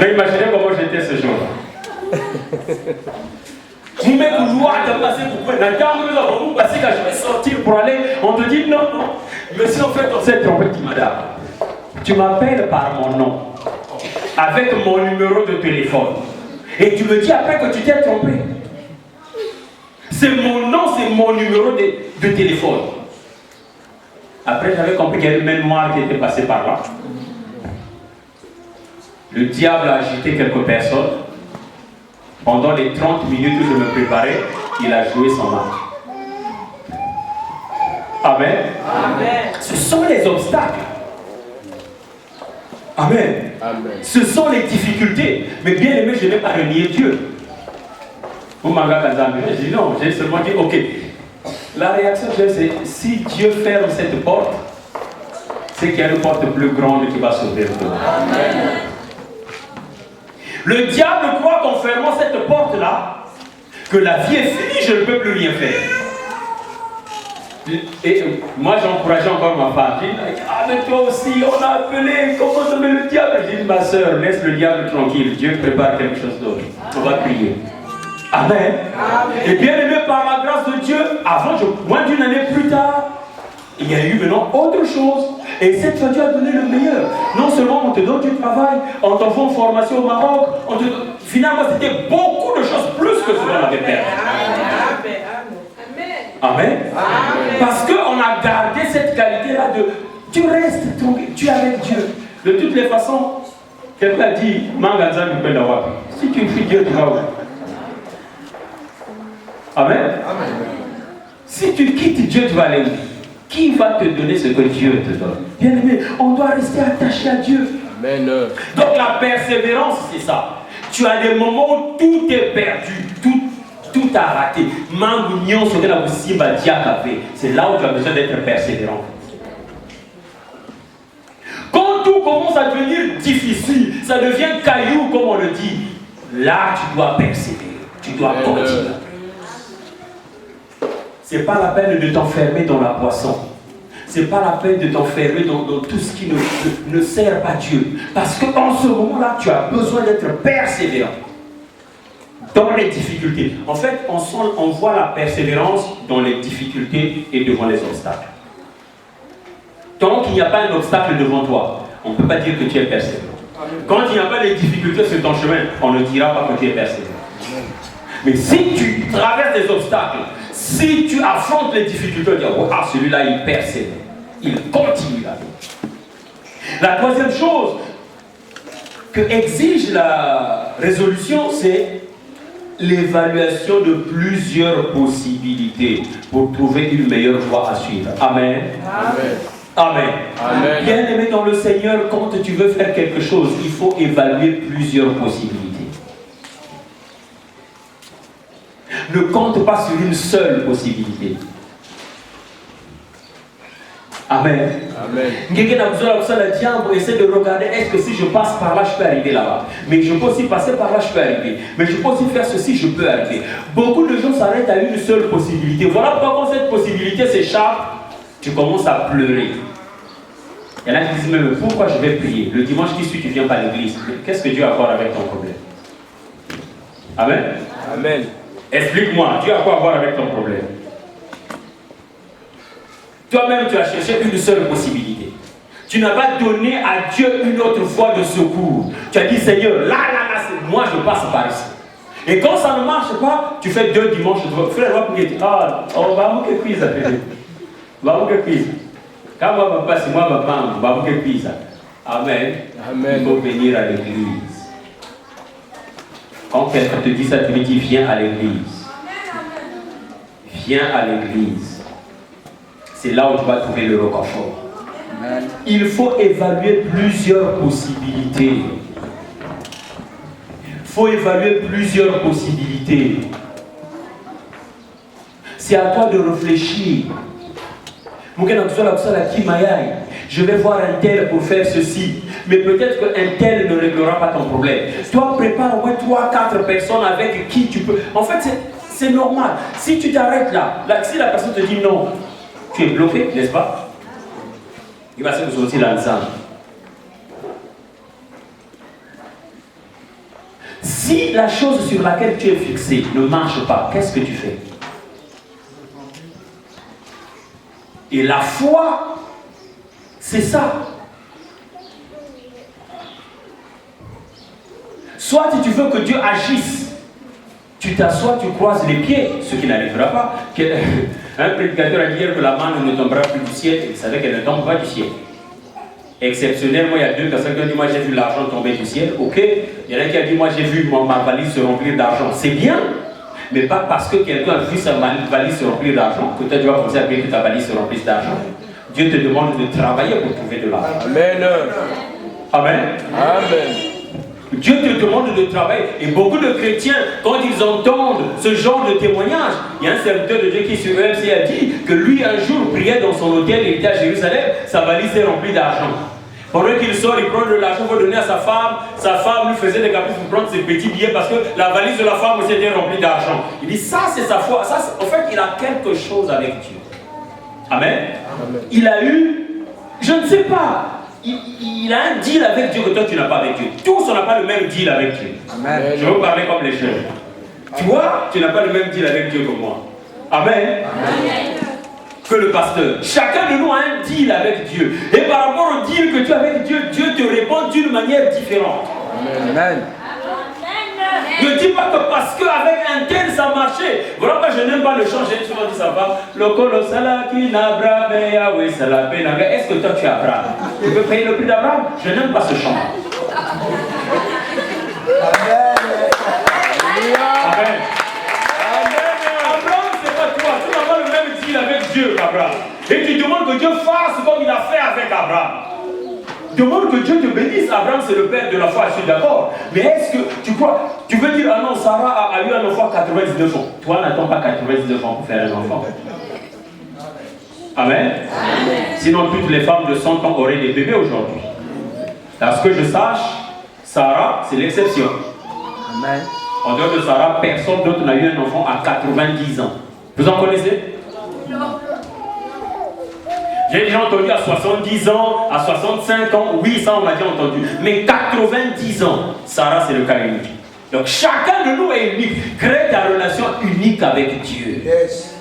avez imaginé comment j'étais ce jour-là. Je vais sortir pour aller, on te dit non, non. Monsieur, en fait, on s'est trompé, madame. Tu m'appelles par mon nom, avec mon numéro de téléphone. Et tu me dis après que tu t'es trompé. C'est mon nom, c'est mon numéro de téléphone. Après, j'avais compris qu'il y avait une main noire qui était passée par là. Le diable a agité quelques personnes. Pendant les 30 minutes où je me préparais, il a joué son match. Amen. Amen. Ce sont les obstacles. Amen. Amen. Ce sont les difficultés. Mais bien aimé, je n'ai pas renié Dieu. J'ai dit non, j'ai seulement dit ok. La réaction que j'ai, c'est si Dieu ferme cette porte, c'est qu'il y a une porte plus grande qui va s'ouvrir devant. Amen. Le diable croit qu'en fermant cette porte-là, que la vie est finie, je ne peux plus rien faire. Et moi, j'encourageais encore ma femme. Je dis, ah, mais toi aussi, on a appelé, comment ça met le diable? Je dis, ma soeur, laisse le diable tranquille. Dieu prépare quelque chose d'autre. On va prier. Amen. Amen. Et bien aimé, par la grâce de Dieu, moins d'une année plus tard, il y a eu maintenant autre chose. Et cette fois, Dieu a donné le meilleur. Non seulement on te donne du travail, on t'envoie en formation au Maroc, finalement c'était beaucoup de choses plus que ce qu'on avait perdu. Amen. Amen. Parce qu'on a gardé cette qualité-là de tu restes tranquille, tu es avec Dieu. De toutes les façons, quelqu'un a dit, si tu fuis Dieu, tu vas où? Amen. Amen. Si tu quittes Dieu, tu vas aller où? Qui va te donner ce que Dieu te donne? Bien aimé, on doit rester attaché à Dieu. Amen. Donc la persévérance, c'est ça. Tu as des moments où tout est perdu, tout tu as raté. C'est là où tu as besoin d'être persévérant. Quand tout commence à devenir difficile, ça devient caillou comme on le dit. Là, tu dois persévérer. Tu dois continuer. Ce n'est pas la peine de t'enfermer dans la poisson. Ce n'est pas la peine de t'enfermer dans tout ce qui ne sert pas Dieu. Parce qu'en ce moment-là, tu as besoin d'être persévérant dans les difficultés. En fait, on voit la persévérance dans les difficultés et devant les obstacles. Tant qu'il n'y a pas un obstacle devant toi, on ne peut pas dire que tu es persévérant. Quand il n'y a pas de difficultés sur ton chemin, on ne dira pas que tu es persévérant. Mais si tu traverses des obstacles, si tu affrontes les difficultés, on dit, ah, celui-là, il persévère. Il continue la vie. La troisième chose que exige la résolution, c'est l'évaluation de plusieurs possibilités pour trouver une meilleure voie à suivre. Amen. Amen. Amen. Amen. Bien aimé dans le Seigneur, quand tu veux faire quelque chose, il faut évaluer plusieurs possibilités. Ne compte pas sur une seule possibilité. Amen. Quelqu'un a besoin de ça, le diable essaie de regarder, est-ce que si je passe par là, je peux arriver là-bas. Mais je peux aussi passer par là, je peux arriver. Mais je peux aussi faire ceci, je peux arriver. Beaucoup de gens s'arrêtent à une seule possibilité. Voilà pourquoi quand cette possibilité s'échappe, tu commences à pleurer. Il y en a qui disent, mais pourquoi je vais prier? Le dimanche qui suit, tu ne viens pas à l'église. Qu'est-ce que Dieu a à voir avec ton problème? Amen. Amen. Explique-moi, Dieu a quoi à voir avec ton problème? Toi-même, tu as cherché une seule possibilité. Tu n'as pas donné à Dieu une autre voie de secours. Tu as dit, Seigneur, là, moi je passe par ici. Et quand ça ne marche pas, tu fais 2 dimanches. Frère, on va vous que cuise. Va vous que cuise. Quand moi, papa, c'est moi, papa, va vous que cuise. Amen. Amen. Il faut venir à l'église. Quand quelqu'un te dit ça, tu lui dis, viens à l'église. Viens à l'église. C'est là où tu vas trouver le réconfort. Il faut évaluer plusieurs possibilités. Il faut évaluer plusieurs possibilités. C'est à toi de réfléchir. Je vais voir un tel pour faire ceci. Mais peut-être qu'un tel ne réglera pas ton problème. Toi, prépare au moins 3-4 personnes avec qui tu peux. En fait, c'est normal. Si tu t'arrêtes là, si la personne te dit non, tu es bloqué, n'est-ce pas? Il va se sortir ensemble. Si la chose sur laquelle tu es fixé ne marche pas, qu'est-ce que tu fais? Et la foi, c'est ça. Soit si tu veux que Dieu agisse, tu t'assois, tu croises les pieds, ce qui n'arrivera pas. Un prédicateur a dit hier que la manne ne tombera plus du ciel, et il savait qu'elle ne tombe pas du ciel. Exceptionnellement, il y a 2 personnes qui ont dit, moi j'ai vu l'argent tomber du ciel, ok. Il y en a qui a dit, moi j'ai vu ma valise se remplir d'argent. C'est bien, mais pas parce que quelqu'un a vu sa valise se remplir d'argent que toi tu vas penser à bien que ta valise se remplisse d'argent. Dieu te demande de travailler pour trouver de l'argent. Amen. Amen. Amen. Dieu te demande de travailler. Et beaucoup de chrétiens, quand ils entendent ce genre de témoignage, il y a un serviteur de Dieu qui sur EMC a dit que lui un jour priait dans son hôtel, il était à Jérusalem, sa valise est remplie d'argent. Pendant qu'il sort, il prend de l'argent pour donner à sa femme lui faisait des caprices pour prendre ses petits billets parce que la valise de la femme aussi était remplie d'argent. Il dit ça c'est sa foi, en fait il a quelque chose avec Dieu. Amen. Amen. Il a eu, je ne sais pas, il a un deal avec Dieu que toi tu n'as pas avec Dieu. Tous on n'a pas le même deal avec Dieu. Amen. Je veux parler comme les jeunes. Tu vois, tu n'as pas le même deal avec Dieu que moi. Amen. Amen. Que le pasteur. Chacun de nous a un deal avec Dieu. Et par rapport au deal que tu as avec Dieu, Dieu te répond d'une manière différente. Amen. Ne dis pas que parce qu'avec un tel ça marchait. Voilà pourquoi je n'aime pas le chant. J'ai souvent dit ça va. Le colossal qui n'Abraham Yahweh Salapé. Est-ce que toi tu es Abraham? Tu veux payer le prix d'Abraham? Je n'aime pas ce chant. Amen. Amen. Abraham, c'est pas toi. Tu n'as pas le même deal avec Dieu, Abraham. Et tu demandes que Dieu fasse comme il a fait avec Abraham. Demande que Dieu te bénisse. Abraham, c'est le père de la foi, je suis d'accord. Mais est-ce que tu crois, Tu veux dire, ah non, Sarah a eu un enfant à 99 ans. Toi, n'attends pas 99 ans pour faire un enfant. Amen. Sinon, toutes les femmes de 100 ans auraient des bébés aujourd'hui. À ce que je sache, Sarah, c'est l'exception. Amen. En dehors de Sarah, personne d'autre n'a eu un enfant à 90 ans. Vous en connaissez? J'ai déjà entendu à 70 ans, à 65 ans, oui, ça on m'a déjà entendu. Mais 90 ans, Sarah, c'est le cas unique. Donc chacun de nous est unique. Crée ta relation unique avec Dieu. Yes.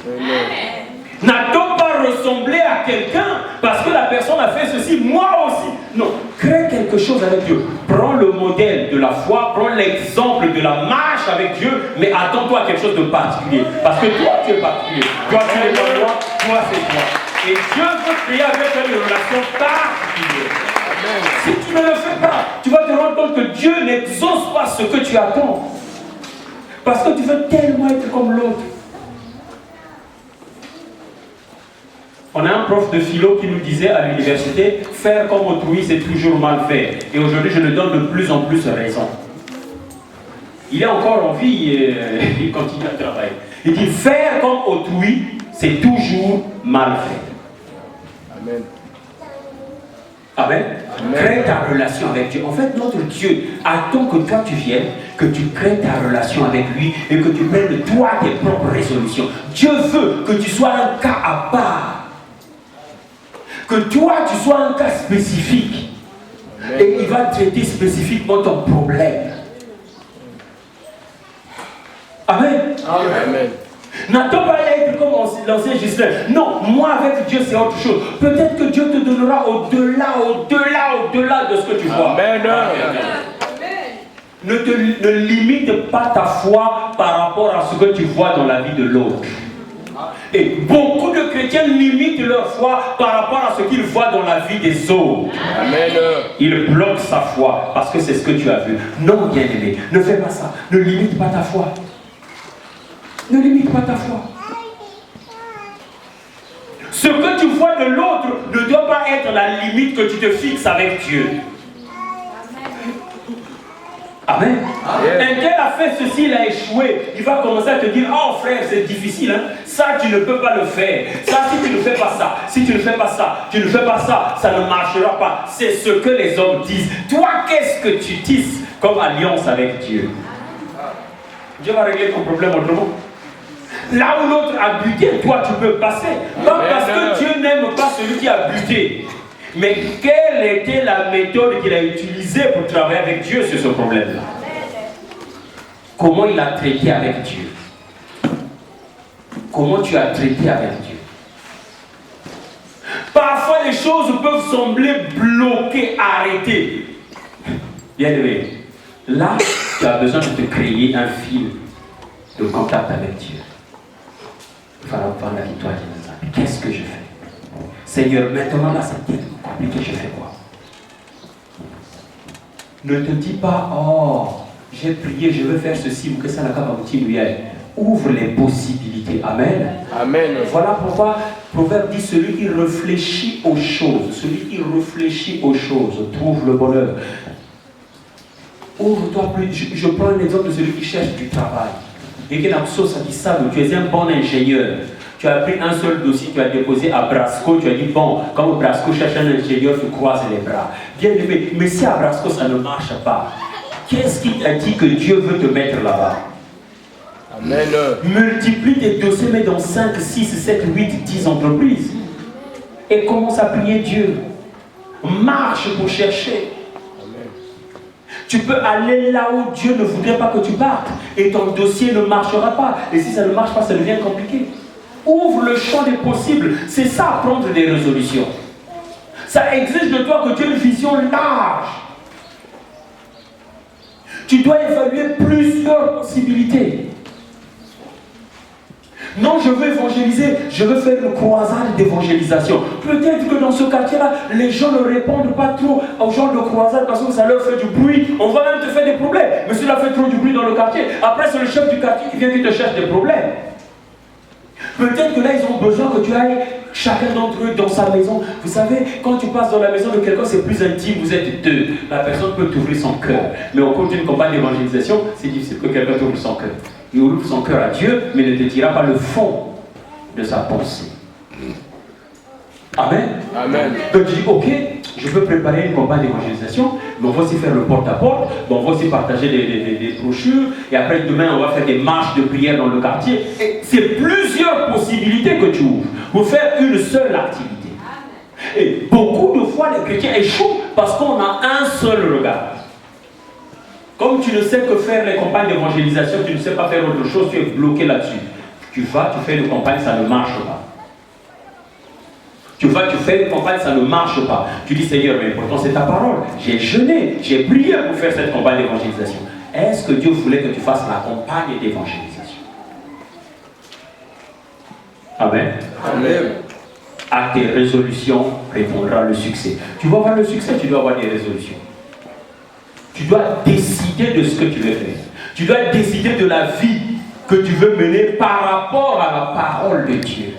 N'a-t-on pas ressemblé à quelqu'un parce que la personne a fait ceci, moi aussi? Non, crée quelque chose avec Dieu. Prends le modèle de la foi, prends l'exemple de la marche avec Dieu, mais attends-toi à quelque chose de particulier. Parce que toi, tu es particulier. Toi, tu es pas moi, toi, c'est toi. Et Dieu veut créer avec toi une relation particulière. Si tu ne le fais pas, tu vas te rendre compte que Dieu n'exauce pas ce que tu attends. Parce que tu veux tellement être comme l'autre. On a un prof de philo qui nous disait à l'université, faire comme autrui, c'est toujours mal fait. Et aujourd'hui, je le donne de plus en plus raison. Il est encore en vie et il continue à travailler. Il dit, faire comme autrui, c'est toujours mal fait. Amen. Amen. Crée ta relation avec Dieu. En fait, notre Dieu attend que toi tu viennes, que tu crées ta relation avec lui et que tu prennes toi tes propres résolutions. Dieu veut que tu sois un cas à part. Que toi, tu sois un cas spécifique. Amen. Et il va traiter spécifiquement ton problème. Amen. Amen. N'attends pas à être comme l'ancien Gislain. Non, moi avec Dieu c'est autre chose. Peut-être que Dieu te donnera au-delà de ce que tu vois. Amen. Ne limite pas ta foi par rapport à ce que tu vois dans la vie de l'autre. Et beaucoup de chrétiens limitent leur foi par rapport à ce qu'ils voient dans la vie des autres. Amen. Ils bloquent sa foi parce que c'est ce que tu as vu. Non, bien-aimé, ne fais pas ça. Ne limite pas ta foi. Ne limite pas ta foi. Ce que tu vois de l'autre ne doit pas être la limite que tu te fixes avec Dieu. Amen. Un tel a fait ceci, il a échoué. Il va commencer à te dire, oh frère, c'est difficile. Hein? Ça, tu ne peux pas le faire. Ça, si tu ne fais pas ça, si tu ne fais pas ça, tu ne fais pas ça, ça ne marchera pas. C'est ce que les hommes disent. Toi, qu'est-ce que tu tisses comme alliance avec Dieu? Dieu va régler ton problème autrement. Là où l'autre a buté, toi tu peux passer. Pas parce que Dieu n'aime pas celui qui a buté. Mais quelle était la méthode qu'il a utilisée pour travailler avec Dieu sur ce problème-là? Comment il a traité avec Dieu? Comment tu as traité avec Dieu? Parfois les choses peuvent sembler bloquées, arrêtées. Bien aimé, là tu as besoin de te créer un fil de contact avec Dieu. Voilà, la victoire qui nous a. Qu'est-ce que je fais? Seigneur, maintenant là c'est tellement compliqué, je fais quoi? Ne te dis pas, oh, j'ai prié, je veux faire ceci ou que ça n'a qu'à m'aboutir. Ouvre les possibilités. Amen. Amen. Voilà pourquoi Proverbe dit, celui qui réfléchit aux choses, celui qui réfléchit aux choses trouve le bonheur. Ouvre-toi plus. Je prends un exemple de celui qui cherche du travail. Et que la sauce a dit ça, tu es un bon ingénieur. Tu as pris un seul dossier, tu as déposé à Brasco, tu as dit, bon, comme Brasco cherche un ingénieur, tu croises les bras. Bien aimé, mais si à Brasco ça ne marche pas, qu'est-ce qui t'a dit que Dieu veut te mettre là-bas? Amen. Multiplie tes dossiers, mais dans 5, 6, 7, 8, 10 entreprises. Et commence à prier Dieu. Marche pour chercher. Tu peux aller là où Dieu ne voudrait pas que tu partes. Et ton dossier ne marchera pas. Et si ça ne marche pas, ça devient compliqué. Ouvre le champ des possibles. C'est ça, prendre des résolutions. Ça exige de toi que tu aies une vision large. Tu dois évaluer plusieurs possibilités. Non, je veux évangéliser, je veux faire une croisade d'évangélisation. Peut-être que dans ce quartier-là, les gens ne répondent pas trop aux gens de croisade parce que ça leur fait du bruit. On va même te faire des problèmes. Mais cela fait trop du bruit dans le quartier. Après, c'est le chef du quartier qui vient qui te cherche des problèmes. Peut-être que là, ils ont besoin que tu ailles chacun d'entre eux dans sa maison. Vous savez, quand tu passes dans la maison de quelqu'un, c'est plus intime, vous êtes deux. La personne peut t'ouvrir son cœur. Mais au cours d'une campagne d'évangélisation, c'est difficile que quelqu'un t'ouvre son cœur. Il ouvre son cœur à Dieu, mais ne te dira pas le fond de sa pensée. Amen. Amen. Donc tu dis, ok, je peux préparer une campagne d'évangélisation, mais on va aussi faire le porte-à-porte, on va aussi partager des brochures, et après demain on va faire des marches de prière dans le quartier. C'est plusieurs possibilités que tu ouvres pour faire une seule activité. Et beaucoup de fois les chrétiens échouent parce qu'on a un seul regard. Comme tu ne sais que faire les campagnes d'évangélisation, tu ne sais pas faire autre chose, tu es bloqué là-dessus. Tu fais une campagne, ça ne marche pas. Tu fais une campagne, ça ne marche pas. Tu dis, Seigneur, mais pourtant c'est ta parole. J'ai jeûné, j'ai prié pour faire cette campagne d'évangélisation. Est-ce que Dieu voulait que tu fasses la campagne d'évangélisation? Amen. Amen. À tes résolutions répondra le succès. Tu vas avoir le succès, tu dois avoir des résolutions. Tu dois décider de ce que tu veux faire. Tu dois décider de la vie que tu veux mener par rapport à la parole de Dieu.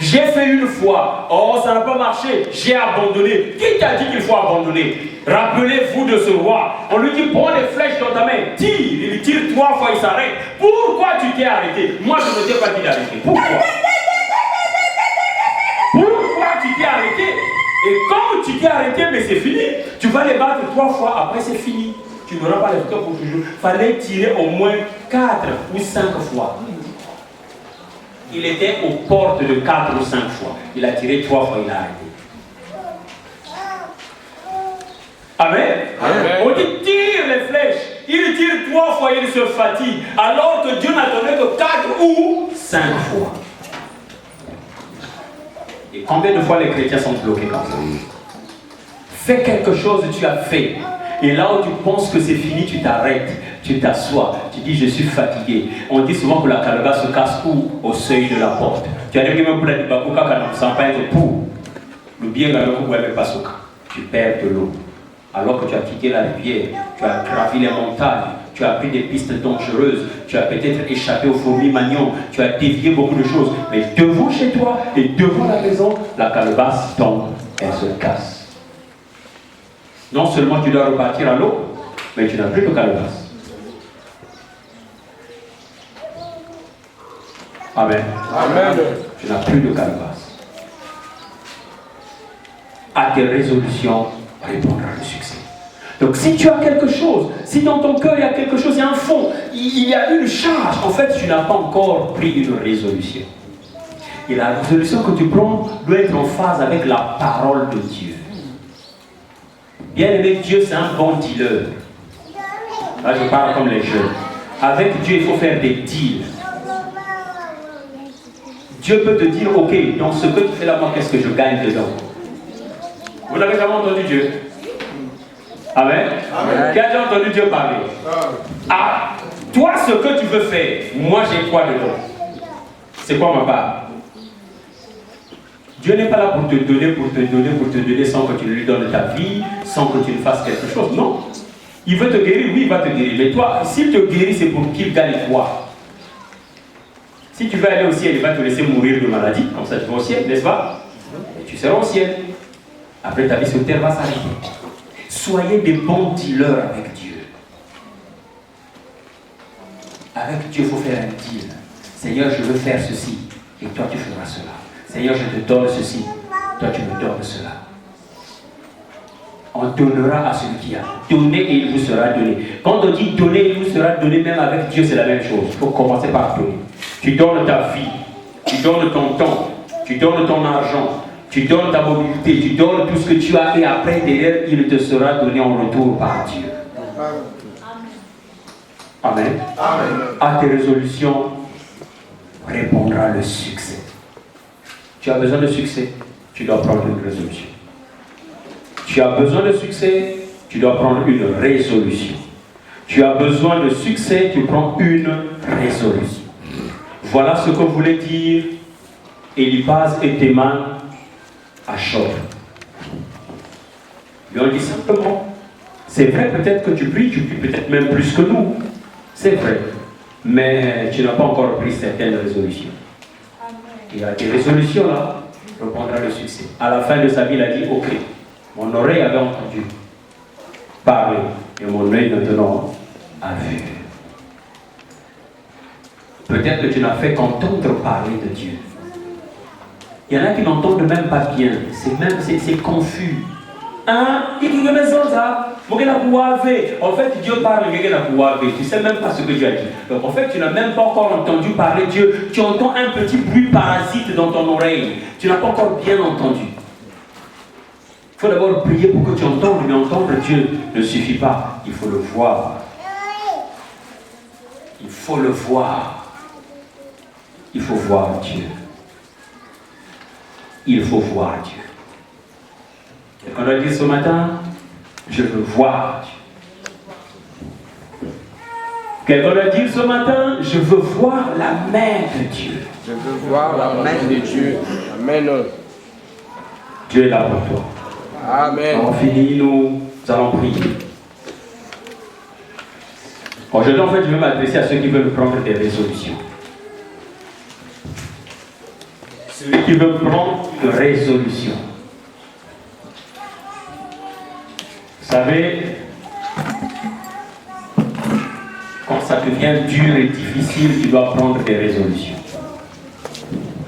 J'ai fait une fois, oh ça n'a pas marché, j'ai abandonné. Qui t'a dit qu'il faut abandonner? Rappelez-vous de ce roi. On lui dit, prends les flèches dans ta main, tire. Il tire 3 fois, il s'arrête. Pourquoi tu t'es arrêté? Moi je ne t'ai pas dit d'arrêter. Pourquoi? Pourquoi tu t'es arrêté? Et comme tu t'es arrêté, mais c'est fini. Tu vas les battre 3 fois, après c'est fini. Tu n'auras pas les victoires pour toujours. Il fallait tirer au moins 4 ou 5 fois. Il était aux portes de 4 ou 5 fois. Il a tiré 3 fois, il a arrêté. Amen. Amen. On dit tire les flèches. Il tire 3 fois, il se fatigue. Alors que Dieu n'a donné que 4 ou 5 fois. Et combien de fois les chrétiens sont bloqués comme ça? Fais quelque chose, tu as fait. Et là où tu penses que c'est fini, tu t'arrêtes, tu t'assois, tu dis je suis fatigué. On dit souvent que la calebasse se casse où? Au seuil de la porte. Tu arrives même pour la dibakuka quand on ne sent pas être pour. Le bien tu perds de l'eau. Alors que tu as quitté la rivière, tu as gravi les montagnes, tu as pris des pistes dangereuses, tu as peut-être échappé aux fourmis magnon, tu as dévié beaucoup de choses. Mais devant chez toi et devant la maison, la calebasse tombe, elle se casse. Non seulement tu dois repartir à l'eau, mais tu n'as plus de calebasse. Amen. Amen. Tu n'as plus de calebasse. À tes résolutions répondra le succès. Donc si tu as quelque chose, si dans ton cœur il y a quelque chose, il y a un fond, il y a une charge, en fait tu n'as pas encore pris une résolution. Et la résolution que tu prends doit être en phase avec la parole de Dieu. Bien aimé, Dieu c'est un bon dealer. Là je parle comme les jeunes. Avec Dieu il faut faire des deals. Dieu peut te dire, ok, dans ce que tu fais là, moi qu'est-ce que je gagne dedans? Vous n'avez jamais entendu Dieu? Amen. Amen. Qui a déjà entendu Dieu parler? Ah, toi ce que tu veux faire, moi j'ai quoi dedans? C'est quoi ma part? Dieu n'est pas là pour te donner, sans que tu lui donnes ta vie, sans que tu ne fasses quelque chose. Non. Il veut te guérir, oui, il va te guérir. Mais toi, s'il te guérit, c'est pour qu'il gagne quoi? Si tu veux aller au ciel, il va te laisser mourir de maladie, comme ça tu vas au ciel, n'est-ce pas? Et tu seras au ciel. Après ta vie sur terre va s'arrêter. Soyez des bons dealers avec Dieu. Avec Dieu, il faut faire un deal. Seigneur, je veux faire ceci, et toi tu feras cela. Seigneur, je te donne ceci, toi tu me donnes cela. On donnera à celui qui a. Donnez et il vous sera donné. Quand on dit donner et il vous sera donné, même avec Dieu, c'est la même chose. Il faut commencer par donner. Tu donnes ta vie, tu donnes ton temps, tu donnes ton argent, tu donnes ta mobilité, tu donnes tout ce que tu as et après, derrière, il te sera donné en retour par Dieu. Amen. Amen. À tes résolutions répondra le succès. Tu as besoin de succès, tu dois prendre une résolution. Tu as besoin de succès, tu dois prendre une résolution. Tu as besoin de succès, tu prends une résolution. Voilà ce que voulait dire Eliphaz et Théman à Job. Ils ont dit simplement, c'est vrai peut-être que tu pries peut-être même plus que nous. C'est vrai. mais tu n'as pas encore pris certaines résolutions. Il y a des résolutions là, reprendra le succès. À la fin de sa vie, il a dit, ok, mon oreille avait entendu parler, et mon œil maintenant a vu. Peut-être que tu n'as fait qu'entendre parler de Dieu. Il y en a qui n'entendent même pas bien, c'est confus. Hein? En fait, Dieu parle, tu ne sais même pas ce que Dieu a dit. Donc en fait, tu n'as même pas encore entendu parler de Dieu. Tu entends un petit bruit parasite dans ton oreille. Tu n'as pas encore bien entendu. Il faut d'abord prier pour que tu entendes, mais entendre Dieu ne suffit pas. Il faut le voir. Il faut le voir. Il faut voir Dieu. Il faut voir Dieu. Quelqu'un a dit ce matin, je veux voir Dieu. Quelqu'un a dit ce matin, je veux voir la main de Dieu. Je veux voir la main de Dieu. Amen. Dieu est là pour toi. Amen. On finit, nous allons prier. Aujourd'hui, en fait, je vais m'adresser à ceux qui veulent prendre des résolutions. Celui qui veut prendre une résolution. Vous savez, quand ça devient dur et difficile, tu dois prendre des résolutions.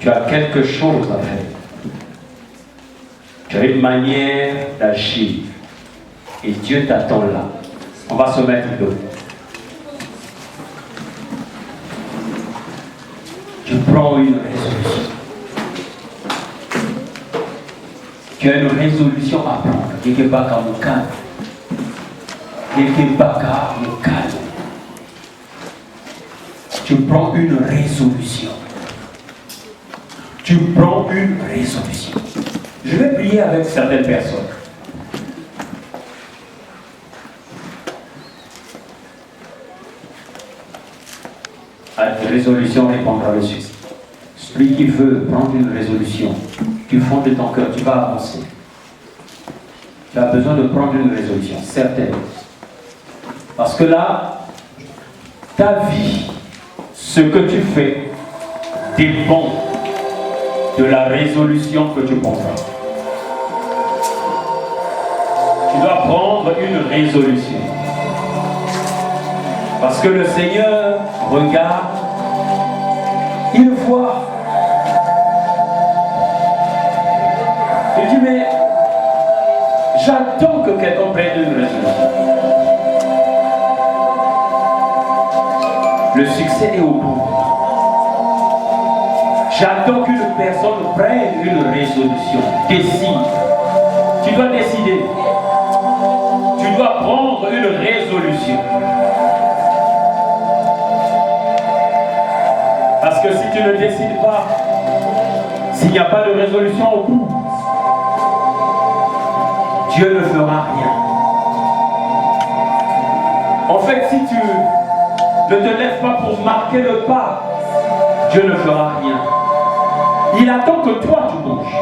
Tu as quelque chose à faire. Tu as une manière d'agir. Et Dieu t'attend là. On va se mettre debout. Tu prends une résolution. Tu as une résolution à prendre. Tu prends une résolution. Tu prends une résolution. Je vais prier avec certaines personnes. À une résolution répondra le succès. Celui qui veut prendre une résolution, du fond de ton cœur, tu vas avancer. Tu as besoin de prendre une résolution, certaine. Parce que là, ta vie, ce que tu fais, dépend de la résolution que tu prendras. Tu dois prendre une résolution. Parce que le Seigneur regarde, il voit. Il dit, mais j'attends que quelqu'un prenne une résolution. Le succès est au bout. J'attends qu'une personne prenne une résolution. Décide. Tu dois décider. Tu dois prendre une résolution. Parce que si tu ne décides pas, s'il n'y a pas de résolution au bout, Dieu ne fera rien. En fait, si tu ne te lèves pas pour marquer le pas, Dieu ne fera rien. Il attend que toi tu bouges.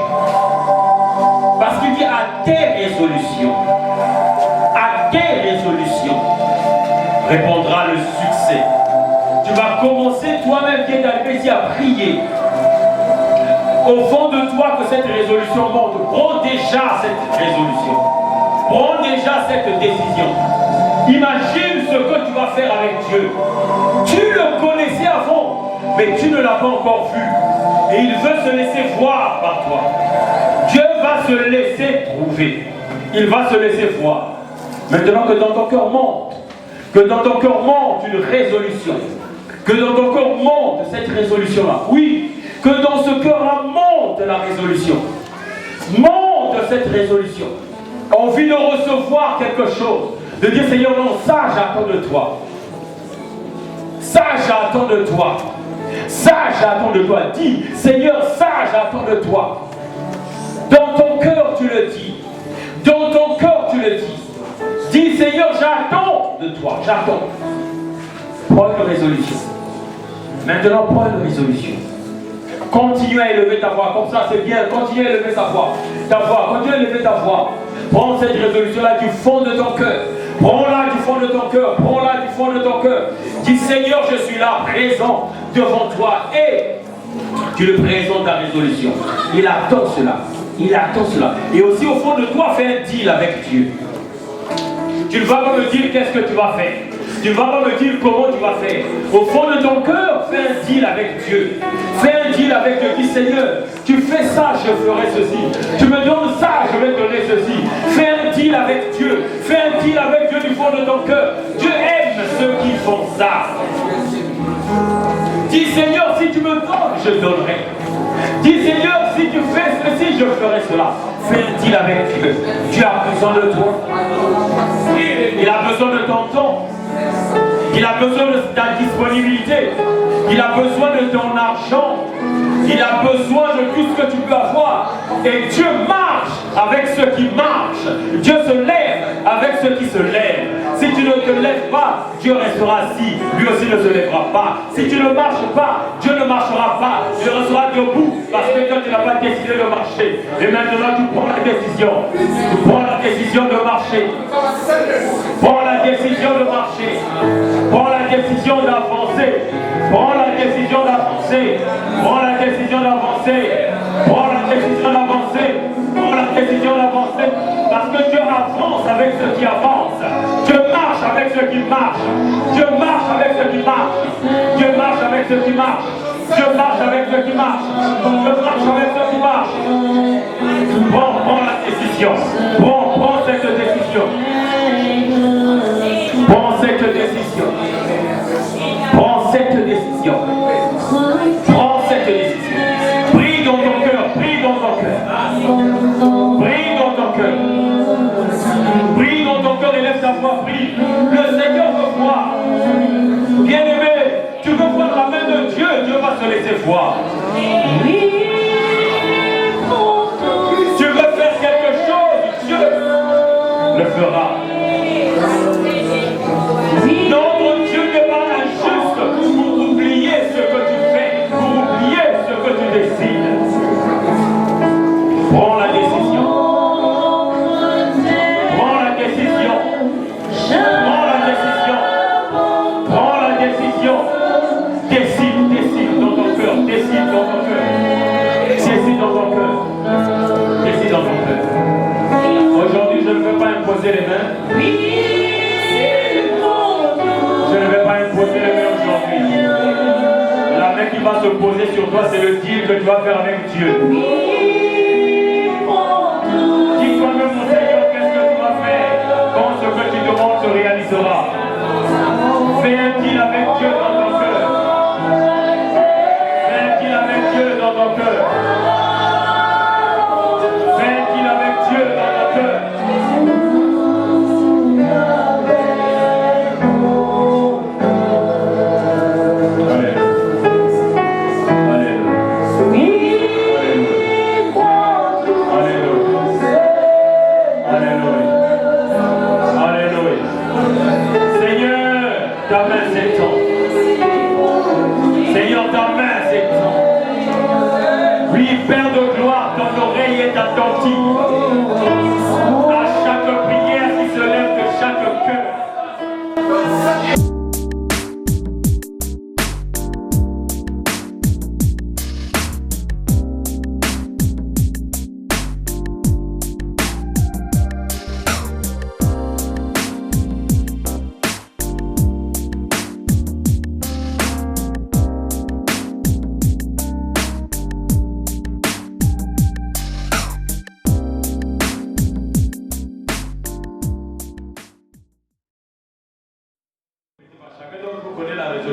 Parce qu'il dit à tes résolutions, répondra le succès. Tu vas commencer toi-même qui es arrivé ici à prier. Au fond de toi que cette résolution monte. Prends déjà cette résolution. Prends déjà cette décision. Imagine ce que tu vas faire avec Dieu. Tu le connaissais avant, mais tu ne l'as pas encore vu. Et il veut se laisser voir par toi. Dieu va se laisser trouver. Il va se laisser voir. Maintenant que dans ton cœur monte, une résolution, que dans ton cœur monte cette résolution-là. Oui, que dans ce cœur-là monte la résolution. Monte cette résolution. Envie de recevoir quelque chose. De dire, Seigneur, non, ça j'attends de toi. Ça j'attends de toi. Ça j'attends de toi. Dis, Seigneur, ça j'attends de toi. Dans ton cœur tu le dis. Dans ton cœur tu le dis. Dis, Seigneur, j'attends de toi. J'attends. Prends une résolution. Maintenant, prends une résolution. Continue à élever ta voix. Comme ça, c'est bien. Continue à élever ta voix. Continue à élever ta voix. Prends cette résolution-là du fond de ton cœur. Prends-la du fond de ton cœur. Prends-la du fond de ton cœur. Dis Seigneur, je suis là, présent devant toi. Et tu le présentes ta résolution. Il attend cela. Il attend cela. Et aussi au fond de toi, fais un deal avec Dieu. Tu ne vas pas me dire qu'est-ce que tu vas faire. Tu ne vas pas me dire comment tu vas faire. Au fond de ton cœur, fais un deal avec Dieu. Fais un deal avec Dieu. Dis Seigneur, tu fais ça, je ferai ceci. Tu me donnes ça, je vais te donner ceci. Fais un deal avec Dieu. Fais un deal avec Dieu du fond de ton cœur. Dieu aime ceux qui font ça. Dis Seigneur, si tu me donnes, je donnerai. Dis Seigneur, si tu fais ceci, je ferai cela. Fais un deal avec Dieu. Dieu a besoin de toi. Il a besoin de ton temps. Il a besoin de ta disponibilité. Il a besoin de ton argent. Il a besoin de tout ce que tu peux avoir. Et Dieu marche avec ceux qui marchent. Dieu se lève avec ceux qui se lèvent. Si tu ne te lèves pas, Dieu restera assis. Lui aussi ne se lèvera pas. Si tu ne marches pas, Dieu ne marchera pas. Dieu restera debout parce que toi tu n'as pas décidé de marcher. Et maintenant tu prends la décision. Tu prends la décision de marcher. Prends la décision de marcher. Prends la décision d'avancer. Prends la décision d'avancer. Prends la décision d'avancer. Prends la décision d'avancer. Prends la décision d'avancer. Parce que Dieu avance avec ceux qui avancent. Dieu marche avec ceux qui marchent. Dieu marche avec ceux qui marchent. Dieu marche avec ceux qui marchent. Dieu marche avec ceux qui marchent. Dieu marche avec ceux qui marchent. Prends la décision. Prends cette décision. Prends cette décision. Prends cette décision. Prends cette décision. Prie dans ton cœur. Prie dans ton cœur. Prie dans ton cœur. Prie dans ton cœur et lève ta voix. Prie. Le Seigneur veut voir. Bien-aimé, tu veux voir la main de Dieu. Dieu va se laisser voir. Tu veux faire quelque chose, Dieu le fera. Notre Dieu n'est pas injuste pour oublier ce que tu fais, pour oublier ce que tu décides. Prends la décision. Prends la décision. Prends la décision. Prends la décision. Décide dans ton cœur. Décide dans ton cœur. Décide dans ton cœur. Décide dans ton cœur. Aujourd'hui, je ne veux pas imposer les mains. Je ne vais pas imposer les mains aujourd'hui. La main qui va se poser sur toi, c'est le deal que tu vas faire avec Dieu. Dis toi-même, mon Seigneur, qu'est-ce que tu vas faire quand ce que tu demandes se réalisera. Fais un deal avec Dieu dans ton cœur. Fais un deal avec Dieu dans ton cœur. Fais un deal avec Dieu dans ton cœur. Père de gloire, ton oreille est attentive à chaque prière qui se lève de chaque cœur.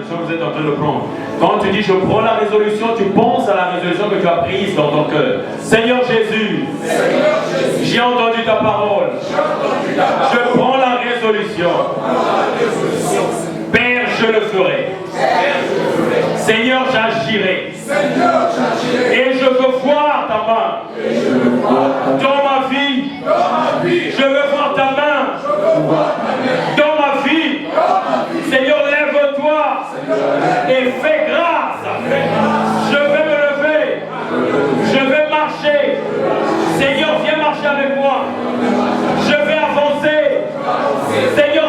Vous êtes en train de prendre. Quand tu dis je prends la résolution, tu penses à la résolution que tu as prise dans ton cœur. Seigneur Jésus, j'ai entendu ta parole. Je prends la résolution. Père, je le ferai. Seigneur, j'agirai. Et je veux voir ta main dans ma vie. Je veux voir ta main dans ma vie. Seigneur, lève-toi et fais grâce. Je vais me lever. Je vais marcher. Seigneur, viens marcher avec moi. Je vais avancer. Seigneur,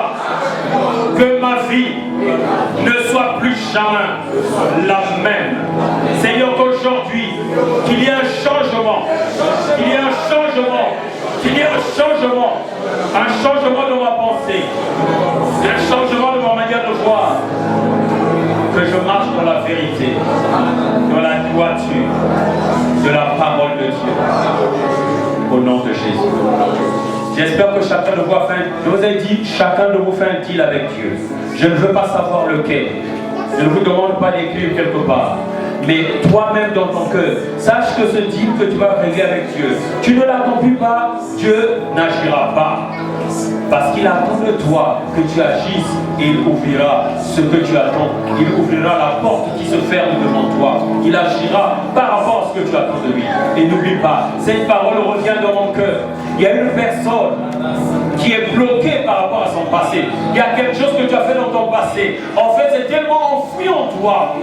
toi. Que ma vie ne soit plus jamais la même. Seigneur, qu'aujourd'hui, qu'il y ait un changement, qu'il y ait un changement, qu'il y ait un changement de ma pensée, un changement de ma manière de voir, que je marche dans la vérité, dans la droiture de la parole de Dieu, au nom de Jésus. J'espère que chacun de vous a fait, je vous ai dit, chacun de vous fait un deal avec Dieu. Je ne veux pas savoir lequel. Je ne vous demande pas d'écrire quelque part. Mais toi-même dans ton cœur, sache que ce deal que tu vas régler avec Dieu, tu ne l'accomplis pas, Dieu n'agira pas. Parce qu'il attend de toi que tu agisses et il ouvrira ce que tu attends. Il ouvrira la porte qui se ferme devant toi. Il agira par rapport à ce que tu attends de lui. Et n'oublie pas, cette parole revient dans mon cœur. Il y a une personne qui est bloquée par rapport à son passé. Il y a quelque chose que tu as fait dans ton passé. En fait, c'est tellement enfoui en toi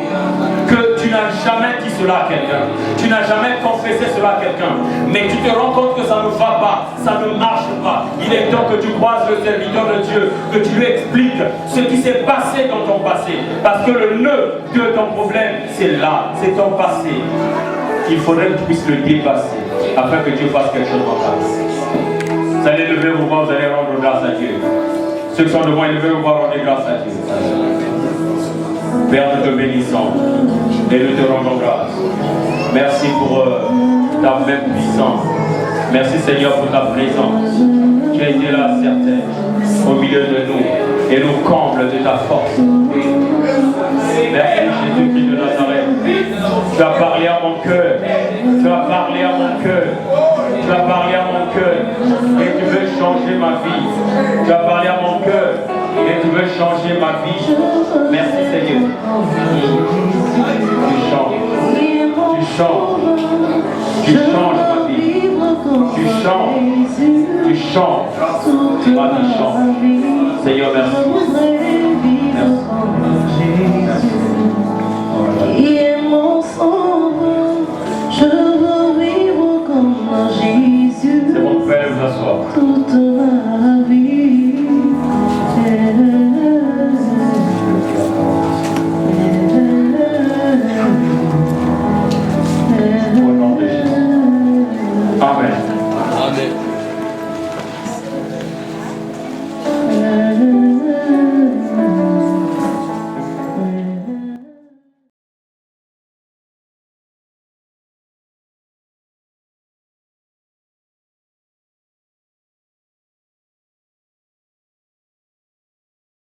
que tu n'as jamais dit cela à quelqu'un. Tu n'as jamais confessé cela à quelqu'un. Mais tu te rends compte que ça ne va pas, ça ne marche pas. Il est temps que tu croises le serviteur de Dieu, que tu lui expliques ce qui s'est passé dans ton passé. Parce que le nœud de ton problème, c'est là, c'est ton passé. Il faudrait que tu puisses le dépasser afin que Dieu fasse quelque chose dans ta vie. Vous allez lever vos mains, vous allez rendre grâce à Dieu. Ceux qui sont devant, levez vos mains, rendez grâce à Dieu. Père, nous te bénissons et nous te rendons grâce. Merci pour ta main puissante. Merci Seigneur pour ta présence. Tu as été là, certain, au milieu de nous et nous comble de ta force. Merci Jésus-Christ de Nazareth. Tu as parlé à mon cœur. Tu as parlé à mon cœur. Tu as parlé à mon cœur. Et tu veux changer ma vie. Tu as parlé à mon cœur. Et tu veux changer ma vie. Merci Seigneur. Tu changes. Tu changes. Tu changes ma vie. Tu changes. Tu changes. Ma vie change. Seigneur, merci.